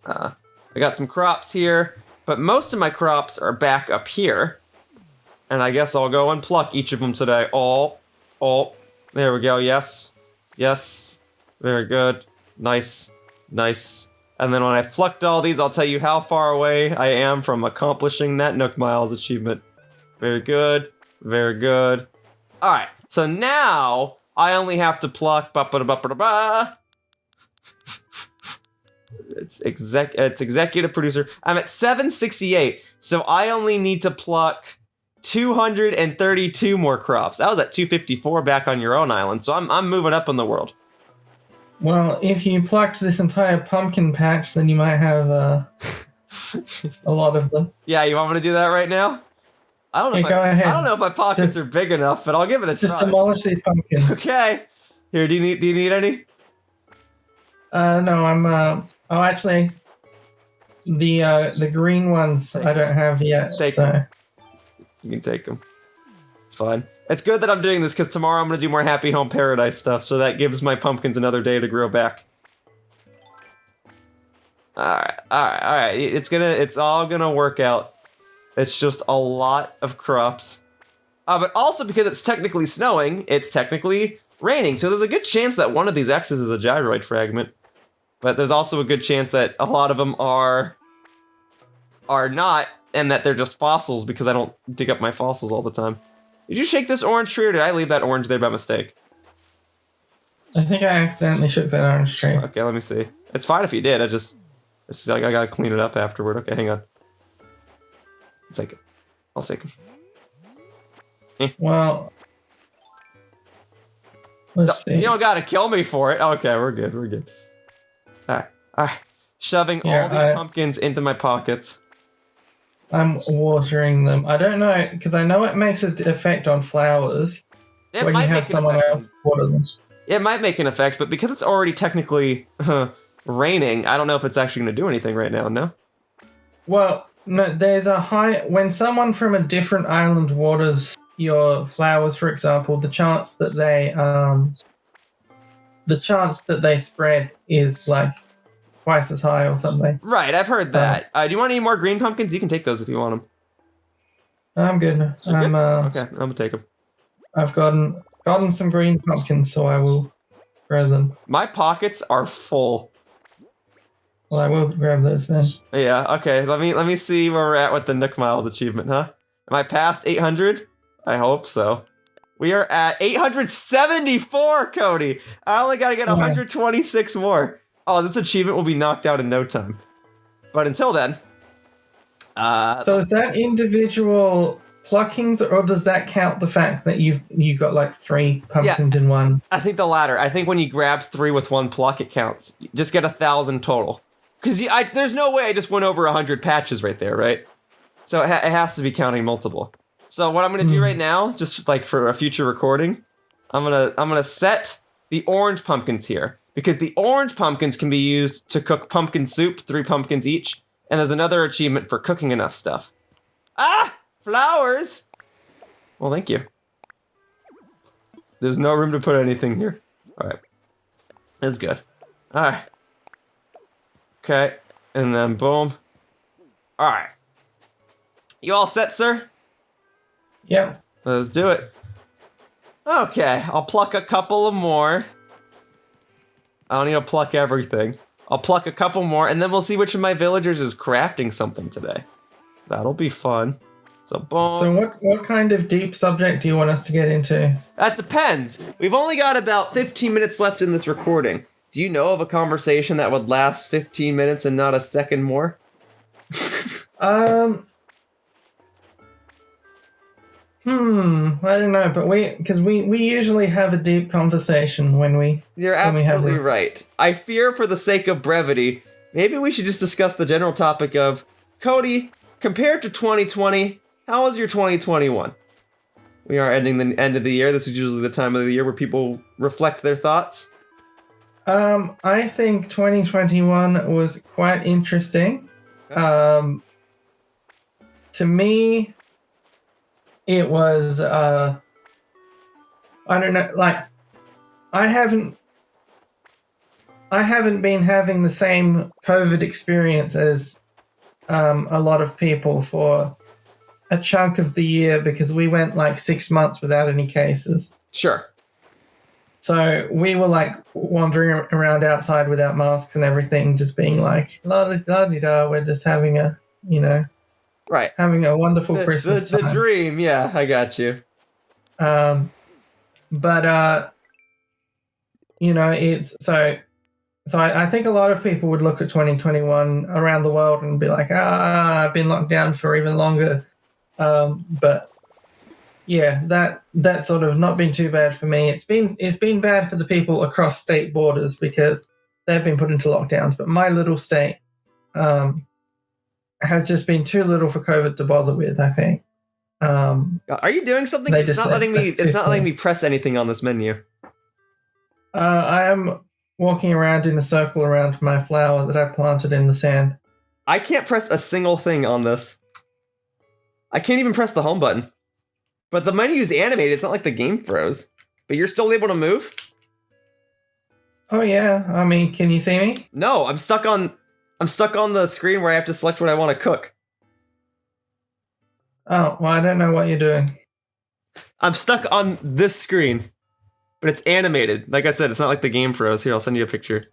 I got some crops here, but most of my crops are back up here. And I guess I'll go and pluck each of them today. Oh, there we go. Yes. Very good. Nice. And then when I've plucked all these, I'll tell you how far away I am from accomplishing that Nook Miles achievement. Very good. All right, so now I only have to pluck. It's executive producer. I'm at 768, so I only need to pluck 232 more crops. That was at 254 back on your own island, so I'm moving up in the world. Well, if you plucked this entire pumpkin patch, then you might have a lot of them. Yeah, you want me to do that right now? I don't know if my pockets are big enough, but I'll give it a try. Just demolish these pumpkins. Okay. Here, do you need any? No, I'm actually the green ones I don't have yet. Take them. You can take them. It's fine. It's good that I'm doing this because tomorrow I'm going to do more Happy Home Paradise stuff, so that gives my pumpkins another day to grow back. All right. It's all gonna work out. It's just a lot of crops. But also because it's technically snowing, it's technically raining. So there's a good chance that one of these X's is a gyroid fragment. But there's also a good chance that a lot of them are not, and that they're just fossils because I don't dig up my fossils all the time. Did you shake this orange tree, or did I leave that orange there by mistake? I think I accidentally shook that orange tree. Okay, let me see. It's fine if you did. I gotta clean it up afterward. Okay, hang on. I'll take it. Well, let's see. You don't gotta kill me for it. Okay, we're good. All right. Shoving all these pumpkins into my pockets. I'm watering them. I don't know, because I know it makes an effect on flowers when you have someone else water them. It might make an effect, but because it's already technically raining, I don't know if it's actually going to do anything right now, no? Well, no, there's a high... When someone from a different island waters your flowers, for example, the chance that they the chance that they spread is like twice as high or something. Right, I've heard that. Do you want any more green pumpkins? You can take those if you want them. I'm good. Okay, I'm gonna take them. I've gotten some green pumpkins, so I will grab them. My pockets are full. Well, I will grab those then. Yeah, okay. Let me see where we're at with the Nook Miles achievement, huh? Am I past 800? I hope so. We are at 874, Cody. I only gotta get 126 more. Oh, this achievement will be knocked out in no time. But until then, so is that individual pluckings, or does that count the fact that you got like 3 pumpkins in one? I think the latter. I think when you grab 3 with 1 pluck, it counts. You just get 1,000 total. Because there's no way I just went over 100 patches right there, right? So it has to be counting multiple. So what I'm gonna do right now, just like for a future recording, I'm gonna set the orange pumpkins here, because the orange pumpkins can be used to cook pumpkin soup, 3 pumpkins each, and there's another achievement for cooking enough stuff. Ah! Flowers! Well, thank you. There's no room to put anything here. Alright. That's good. Alright. Okay. And then boom. Alright. You all set, sir? Yeah. Let's do it. Okay, I'll pluck a couple of more. I don't need to pluck everything. I'll pluck a couple more, and then we'll see which of my villagers is crafting something today. That'll be fun. So boom. So what kind of deep subject do you want us to get into? That depends. We've only got about 15 minutes left in this recording. Do you know of a conversation that would last 15 minutes and not a second more? I don't know, but we usually have a deep conversation when we. You're absolutely right. I fear for the sake of brevity, maybe we should just discuss the general topic of, Cody, compared to 2020, how was your 2021? We are ending the end of the year. This is usually the time of the year where people reflect their thoughts. I think 2021 was quite interesting. To me, it was, I don't know, like, I haven't been having the same COVID experience as a lot of people for a chunk of the year, because we went like 6 months without any cases. Sure. So we were like wandering around outside without masks and everything, just being like, la-di-da, we're just having a, right, having a wonderful Christmas the time. dream, yeah, I got you. It's so I think a lot of people would look at 2021 around the world and be like, I've been locked down for even longer. But yeah, that sort of not been too bad for me. It's been bad for the people across state borders because they've been put into lockdowns. But my little state has just been too little for COVID to bother with, I think. Are you doing something? It's not letting me. It's not letting me press anything on this menu. I am walking around in a circle around my flower that I planted in the sand. I can't press a single thing on this. I can't even press the home button. But the menu is animated. It's not like the game froze. But you're still able to move? Oh yeah. I mean, can you see me? No, I'm stuck on the screen where I have to select what I want to cook. Oh, well, I don't know what you're doing. I'm stuck on this screen. But it's animated. Like I said, it's not like the game froze. Here, I'll send you a picture.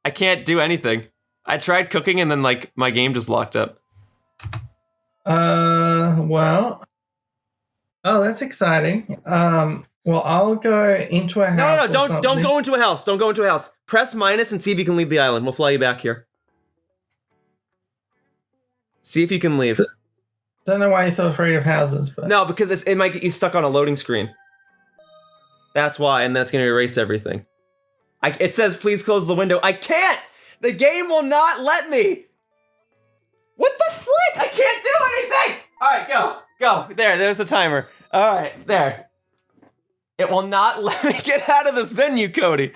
I can't do anything. I tried cooking and then like my game just locked up. Well. Oh, that's exciting. Well, I'll go into a house. No, don't go into a house. Don't go into a house. Press minus and see if you can leave the island. We'll fly you back here. See if you can leave. Don't know why you're so afraid of houses, but no, because it might get you stuck on a loading screen. That's why, and that's going to erase everything. It says, please close the window. I can't! The game will not let me! What the frick? I can't do anything! Alright, go. There's the timer. Alright, there. It will not let me get out of this menu, Cody.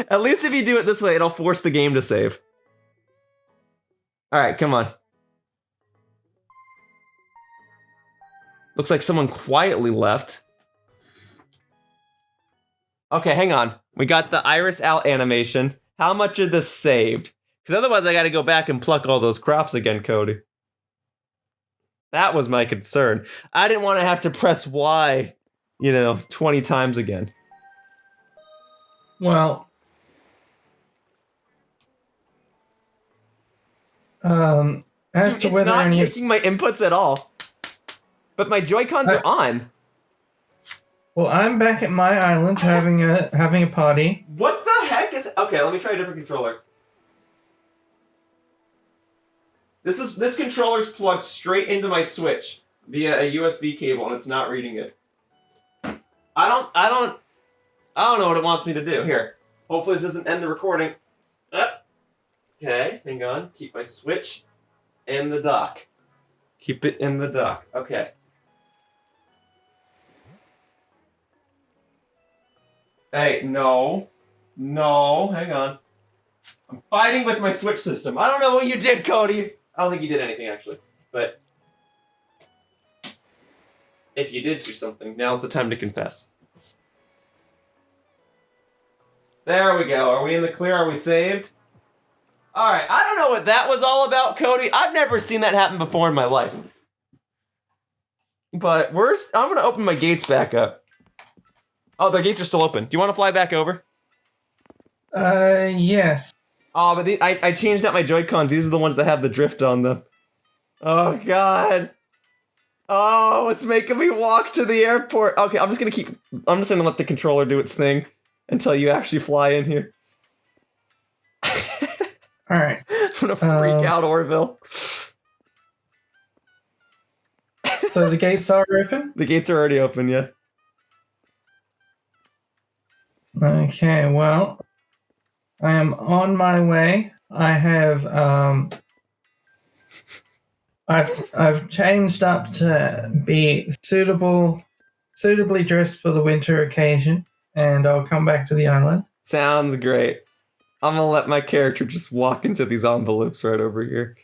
At least if you do it this way, it'll force the game to save. Alright, come on. Looks like someone quietly left. Okay, hang on. We got the iris out animation. How much of this saved? Because otherwise I gotta go back and pluck all those crops again, Cody. That was my concern. I didn't want to have to press Y, 20 times again. Well, as to whether it's not taking my inputs at all. But my Joy-Cons are on. Well, I'm back at my island having a party. What the heck is... Okay, let me try a different controller. This controller's plugged straight into my Switch via a USB cable, and it's not reading it. I don't know what it wants me to do. Here. Hopefully this doesn't end the recording. Okay, hang on. Keep my Switch in the dock. Keep it in the dock. Okay. Hey, no. No, hang on. I'm fighting with my Switch system. I don't know what you did, Cody. I don't think you did anything, actually. But if you did do something, now's the time to confess. There we go. Are we in the clear? Are we saved? Alright, I don't know what that was all about, Cody. I've never seen that happen before in my life. But I'm going to open my gates back up. Oh, the gates are still open. Do you want to fly back over? Yes. Oh, but I changed out my Joy-Cons. These are the ones that have the drift on them. Oh, God. Oh, it's making me walk to the airport. Okay, I'm just going to let the controller do its thing until you actually fly in here. All right. I'm going to freak out, Orville. So the gates are open? The gates are already open, yeah. Okay, well, I am on my way. I have I've changed up to be suitably dressed for the winter occasion, and I'll come back to the island. Sounds great. I'm gonna let my character just walk into these envelopes right over here.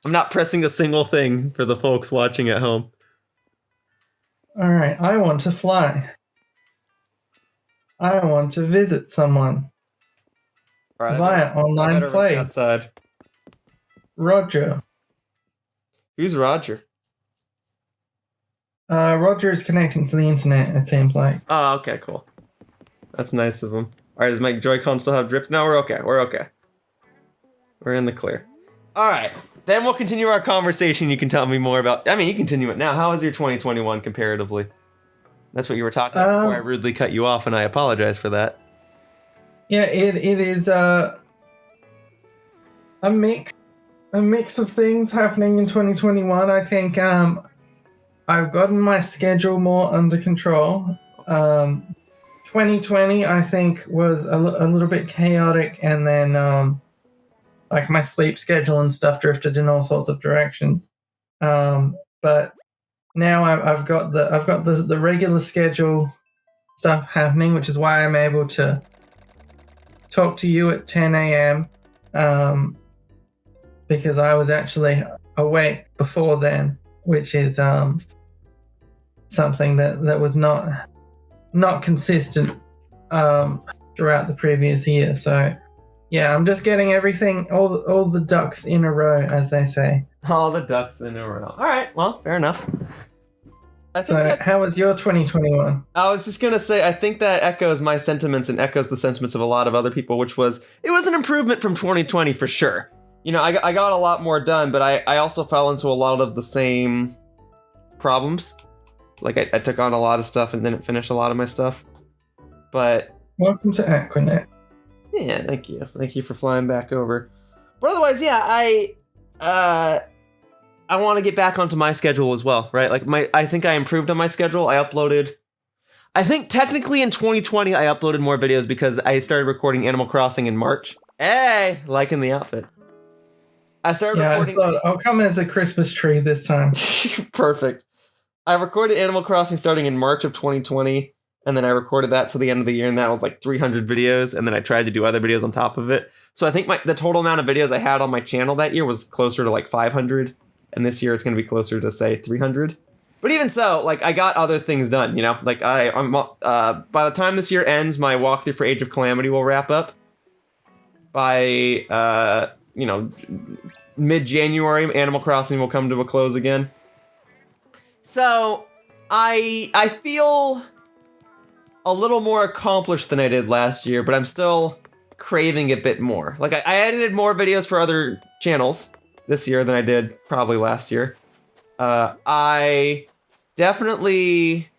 I'm not pressing a single thing for the folks watching at home. All right, I want to fly. I want to visit someone. All right, via online play. Outside. Roger. Who's Roger? Roger is connecting to the internet, it seems like. Oh, okay, cool. That's nice of him. Alright, does my Joy-Con still have drift? No, we're okay. We're okay. We're in the clear. Alright, then we'll continue our conversation. You can tell me more about... I mean, you continue it now. How was your 2021 comparatively? That's what you were talking about before I rudely cut you off, and I apologize for that. Yeah, it is a mix of things happening in 2021. I think I've gotten my schedule more under control. 2020, I think, was a little bit chaotic, and then like my sleep schedule and stuff drifted in all sorts of directions. But now I've got the regular schedule stuff happening, which is why I'm able to talk to you at 10 a.m. Because I was actually awake before then, which is something that was not consistent throughout the previous year. So yeah, I'm just getting everything, all the ducks in a row, as they say. All the ducks in a row. All right, well, fair enough. So how was your 2021? I was just gonna say, I think that echoes my sentiments and echoes the sentiments of a lot of other people, which was, it was an improvement from 2020 for sure. You know, I got a lot more done, but I also fell into a lot of the same problems. Like, I took on a lot of stuff and didn't finish a lot of my stuff. But... Welcome to Aquanet. Yeah, thank you. Thank you for flying back over. But otherwise, yeah, I want to get back onto my schedule as well, right? Like, I think I improved on my schedule. I think technically in 2020, I uploaded more videos because I started recording Animal Crossing in March. Hey, liking the outfit. I started recording... I thought, I'll come as a Christmas tree this time. Perfect. I recorded Animal Crossing starting in March of 2020, and then I recorded that till the end of the year, and that was like 300 videos, and then I tried to do other videos on top of it. So I think the total amount of videos I had on my channel that year was closer to like 500, and this year it's going to be closer to, say, 300. But even so, like, I got other things done, you know? Like, I'm by the time this year ends, my walkthrough for Age of Calamity will wrap up. By, you know, mid-January, Animal Crossing will come to a close again. So, I feel a little more accomplished than I did last year, but I'm still craving a bit more. Like, I edited more videos for other channels this year than I did probably last year. I definitely...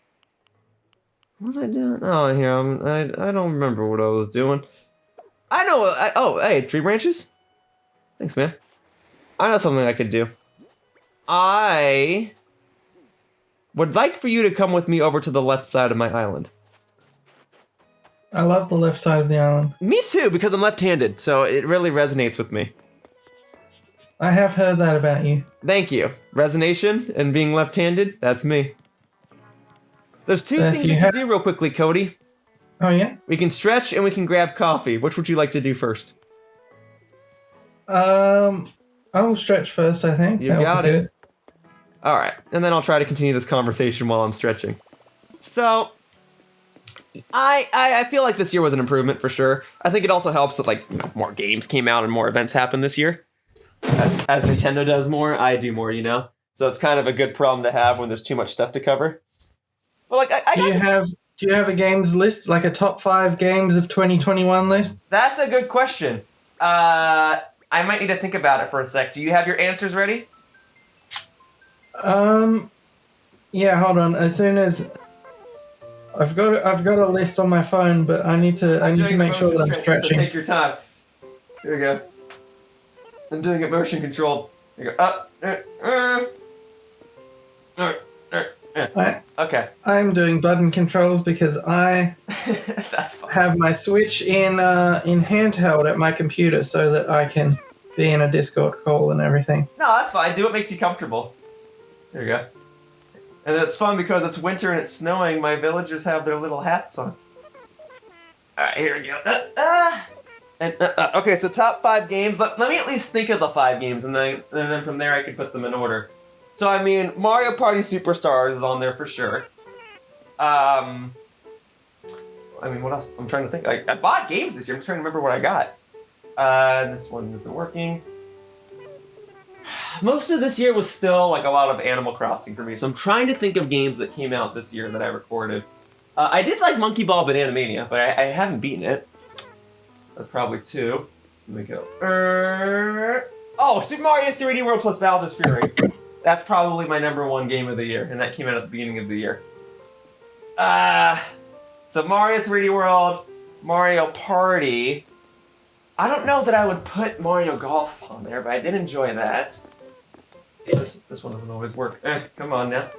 What was I doing? Oh, here, I don't remember what I was doing. I know, oh, hey, tree branches? Thanks, man. I know something I could do. I would like for you to come with me over to the left side of my island. I love the left side of the island. Me too, because I'm left-handed, so it really resonates with me. I have heard that about you. Thank you. Resonation and being left-handed, that's me. There's two things we can do real quickly, Cody. Oh, yeah? We can stretch and we can grab coffee. Which would you like to do first? I will stretch first, I think. You got it. All right, and then I'll try to continue this conversation while I'm stretching. So, I feel like this year was an improvement for sure. I think it also helps that, like, you know, more games came out and more events happened this year. As Nintendo does more, I do more, you know? So it's kind of a good problem to have when there's too much stuff to cover. But, like, Do you have a games list, like a top 5 games of 2021 list? That's a good question. I might need to think about it for a sec. Do you have your answers ready? Yeah, hold on. As soon as I've got a list on my phone, but I need to make sure that I'm stretching. So take your time. Here we go. I'm doing it motion controlled. Here we go. Okay. I'm doing button controls because I That's fine. have my Switch in handheld at my computer so that I can be in a Discord call and everything. No, that's fine. Do what makes you comfortable. There you go. And it's fun because it's winter and it's snowing. My villagers have their little hats on. Alright, here we go. Okay, so top 5 games. Let me at least think of the 5 games, and then from there I can put them in order. So, I mean, Mario Party Superstars is on there for sure. I mean, what else? I'm trying to think. I bought games this year. I'm just trying to remember what I got. This one isn't working. Most of this year was still, like, a lot of Animal Crossing for me, so I'm trying to think of games that came out this year that I recorded. I did like Monkey Ball Banana Mania, but I haven't beaten it. That's probably 2. Let me go. Oh, Super Mario 3D World plus Bowser's Fury. That's probably my #1 game of the year, and that came out at the beginning of the year. So Mario 3D World, Mario Party. I don't know that I would put Mario Golf on there, but I did enjoy that. This one doesn't always work. Come on now.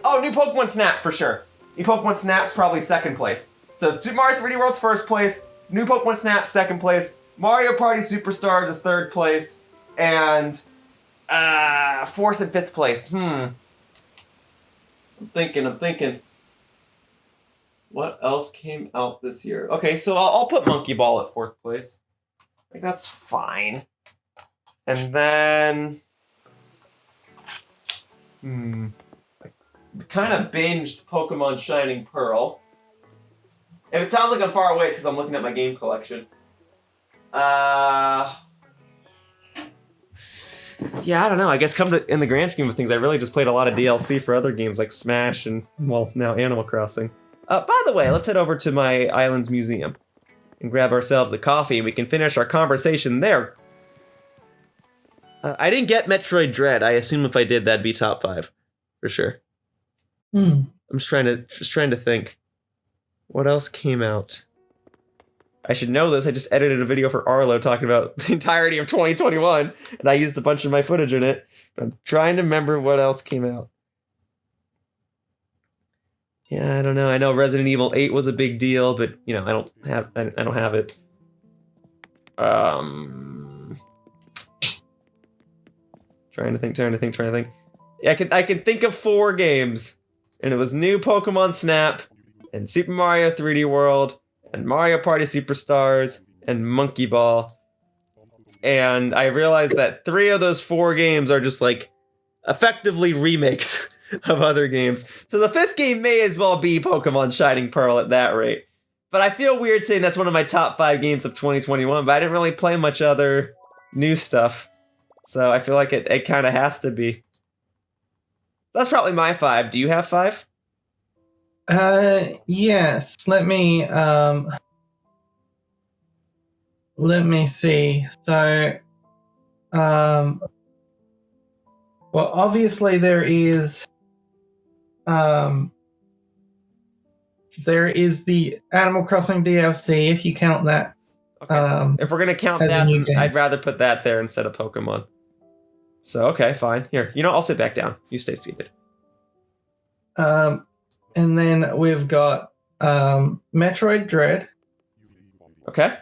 Oh, New Pokemon Snap, for sure. New Pokemon Snap's probably 2nd place. So Super Mario 3D World's 1st place, New Pokemon Snap 2nd place, Mario Party Superstars is 3rd place, and 4th and 5th place. I'm thinking. What else came out this year? Okay, so I'll put Monkey Ball at 4th place. Like, that's fine. And then... I kind of binged Pokemon Shining Pearl. If it sounds like I'm far away, it's because I'm looking at my game collection. Yeah, I don't know. I guess in the grand scheme of things, I really just played a lot of DLC for other games like Smash and, well, now Animal Crossing. By the way, let's head over to my island's museum and grab ourselves a coffee, and we can finish our conversation there. I didn't get Metroid Dread. I assume if I did, that'd be top 5 for sure. I'm just trying to think. What else came out? I should know this. I just edited a video for Arlo talking about the entirety of 2021, and I used a bunch of my footage in it. But I'm trying to remember what else came out. Yeah, I don't know. I know Resident Evil 8 was a big deal, but you know, I don't have it. Trying to think. Yeah, I can think of 4 games, and it was New Pokemon Snap, and Super Mario 3D World, and Mario Party Superstars, and Monkey Ball. And I realized that 3 of those 4 games are just like effectively remakes of other games. So the 5th game may as well be Pokemon Shining Pearl at that rate. But I feel weird saying that's one of my top 5 games of 2021, but I didn't really play much other new stuff. So I feel like it kind of has to be. That's probably my 5. Do you have 5? Yes. Let me see. So, well, obviously there is the Animal Crossing DLC, if you count that. Okay, so if we're gonna count that, then I'd rather put that there instead of Pokemon. So okay, fine. Here, I'll sit back down. You stay seated. And then we've got Metroid Dread. Okay.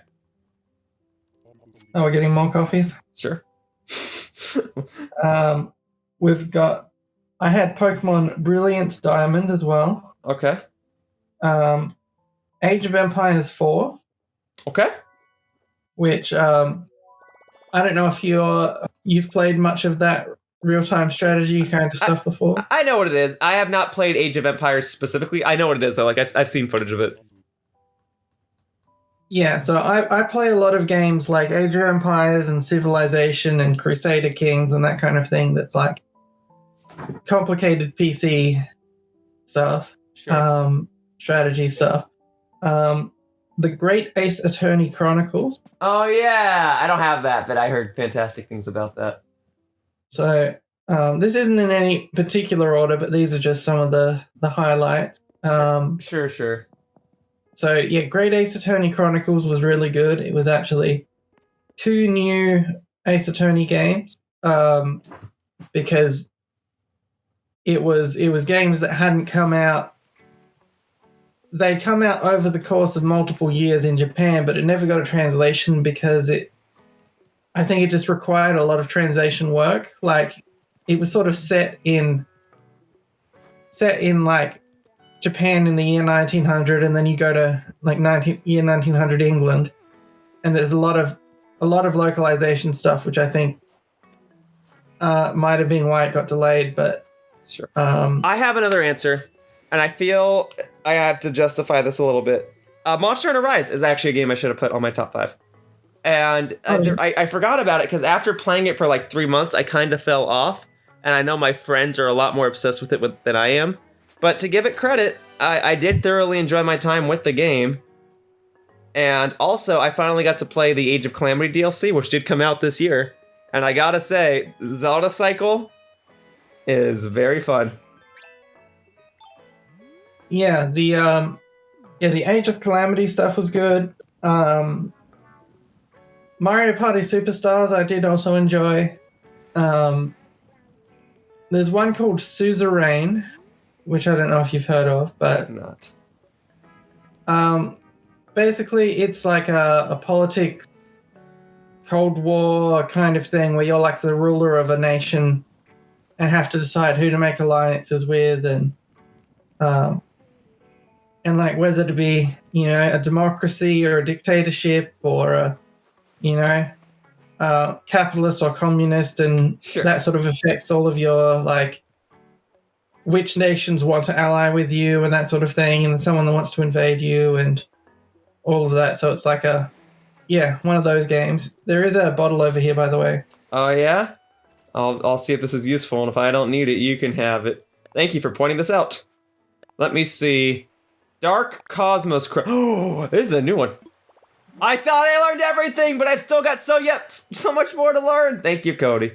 Oh, we're getting more coffees? Sure. We've got... I had Pokemon Brilliant Diamond as well. Okay. Age of Empires 4. Okay. Which, I don't know if you've played much of that real-time strategy kind of stuff before. I know what it is. I have not played Age of Empires specifically. I know what it is, though. Like, I've seen footage of it. Yeah, so I play a lot of games like Age of Empires and Civilization and Crusader Kings and that kind of thing that's like complicated PC stuff, Sure. strategy stuff. The Great Ace Attorney Chronicles. Oh, yeah. I don't have that, but I heard fantastic things about that. So this isn't in any particular order, but these are just some of the highlights. Sure. So, yeah, Great Ace Attorney Chronicles was really good. It was actually 2 new Ace Attorney games because it was games that hadn't come out. They'd come out over the course of multiple years in Japan, but it never got a translation because I think it just required a lot of translation work. Like, it was sort of set in like Japan in the year 1900, and then you go to like year 1900 England, and there's a lot of localization stuff, which I think might have been why it got delayed. But sure, I have another answer, and I feel I have to justify this a little bit. Monster Hunter Rise is actually a game I should have put on my top 5, and I forgot about it because after playing it for like 3 months, I kind of fell off, and I know my friends are a lot more obsessed with it than I am. But to give it credit, I did thoroughly enjoy my time with the game. And also, I finally got to play the Age of Calamity DLC, which did come out this year. And I gotta say, Zelda Cycle is very fun. Yeah, the Age of Calamity stuff was good. Mario Party Superstars I did also enjoy. There's one called Suzerain, which I don't know if you've heard of, but not. Basically it's like a politics Cold War kind of thing where you're like the ruler of a nation and have to decide who to make alliances with and like whether to be, a democracy or a dictatorship or a, capitalist or communist, and Sure. That sort of affects all of your like which nations want to ally with you and that sort of thing, and someone that wants to invade you and all of that. So it's like one of those games. There is a bottle over here, by the way. Oh yeah? I'll see if this is useful, and if I don't need it, you can have it. Thank you for pointing this out. Let me see. Dark Cosmos Oh, this is a new one. I thought I learned everything, but I've still got so much more to learn. Thank you, Cody.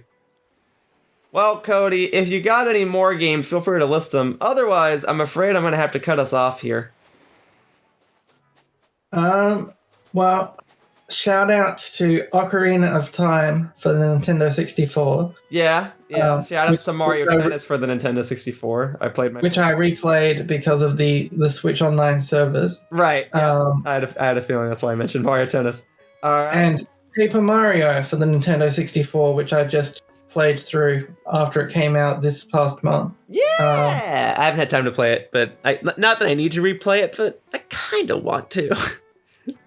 Well, Cody, if you got any more games, feel free to list them. Otherwise, I'm afraid I'm going to have to cut us off here. Well, shout out to Ocarina of Time for the Nintendo 64. Yeah. Shout outs to Mario Tennis for the Nintendo 64. I played which I replayed because of the Switch Online service. Right. Yeah. I had a feeling that's why I mentioned Mario Tennis. And Paper Mario for the Nintendo 64, which I just played through after it came out this past month. Yeah, I haven't had time to play it, but not that I need to replay it, but I kind of want to.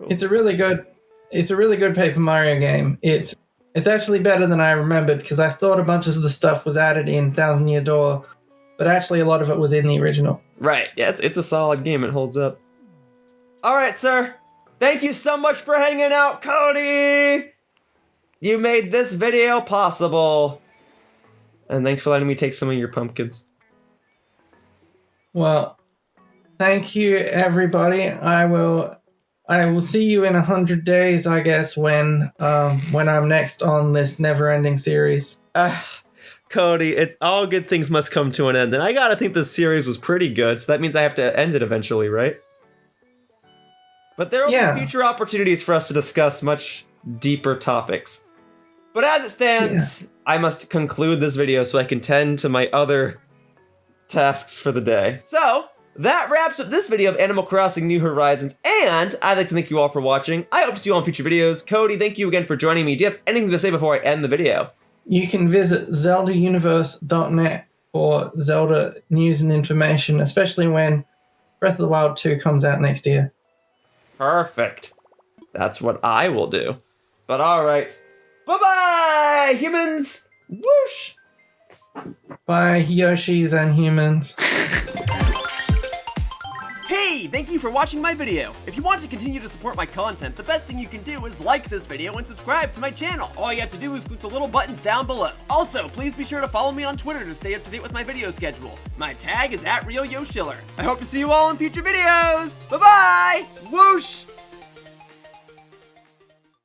It's a really good Paper Mario game. It's actually better than I remembered because I thought a bunch of the stuff was added in Thousand Year Door, but actually a lot of it was in the original. Right, yeah, it's a solid game, it holds up. Alright, sir. Thank you so much for hanging out, Cody! You made this video possible. And thanks for letting me take some of your pumpkins. Well, thank you, everybody. I will see you in 100 days, I guess, when I'm next on this never-ending series. Cody, all good things must come to an end, and I gotta think this series was pretty good, so that means I have to end it eventually, right? But there will be future opportunities for us to discuss much deeper topics. But as it stands, I must conclude this video so I can tend to my other tasks for the day. So, that wraps up this video of Animal Crossing New Horizons, and I'd like to thank you all for watching. I hope to see you all in future videos. Cody, thank you again for joining me. Do you have anything to say before I end the video? You can visit ZeldaUniverse.net for Zelda news and information, especially when Breath of the Wild 2 comes out next year. Perfect. That's what I will do. But alright. Bye-bye, humans! Whoosh! Bye, Yoshis and humans. Hey, thank you for watching my video. If you want to continue to support my content, the best thing you can do is like this video and subscribe to my channel. All you have to do is click the little buttons down below. Also, please be sure to follow me on Twitter to stay up to date with my video schedule. My tag is @RealYoshiller. I hope to see you all in future videos. Bye-bye! Whoosh!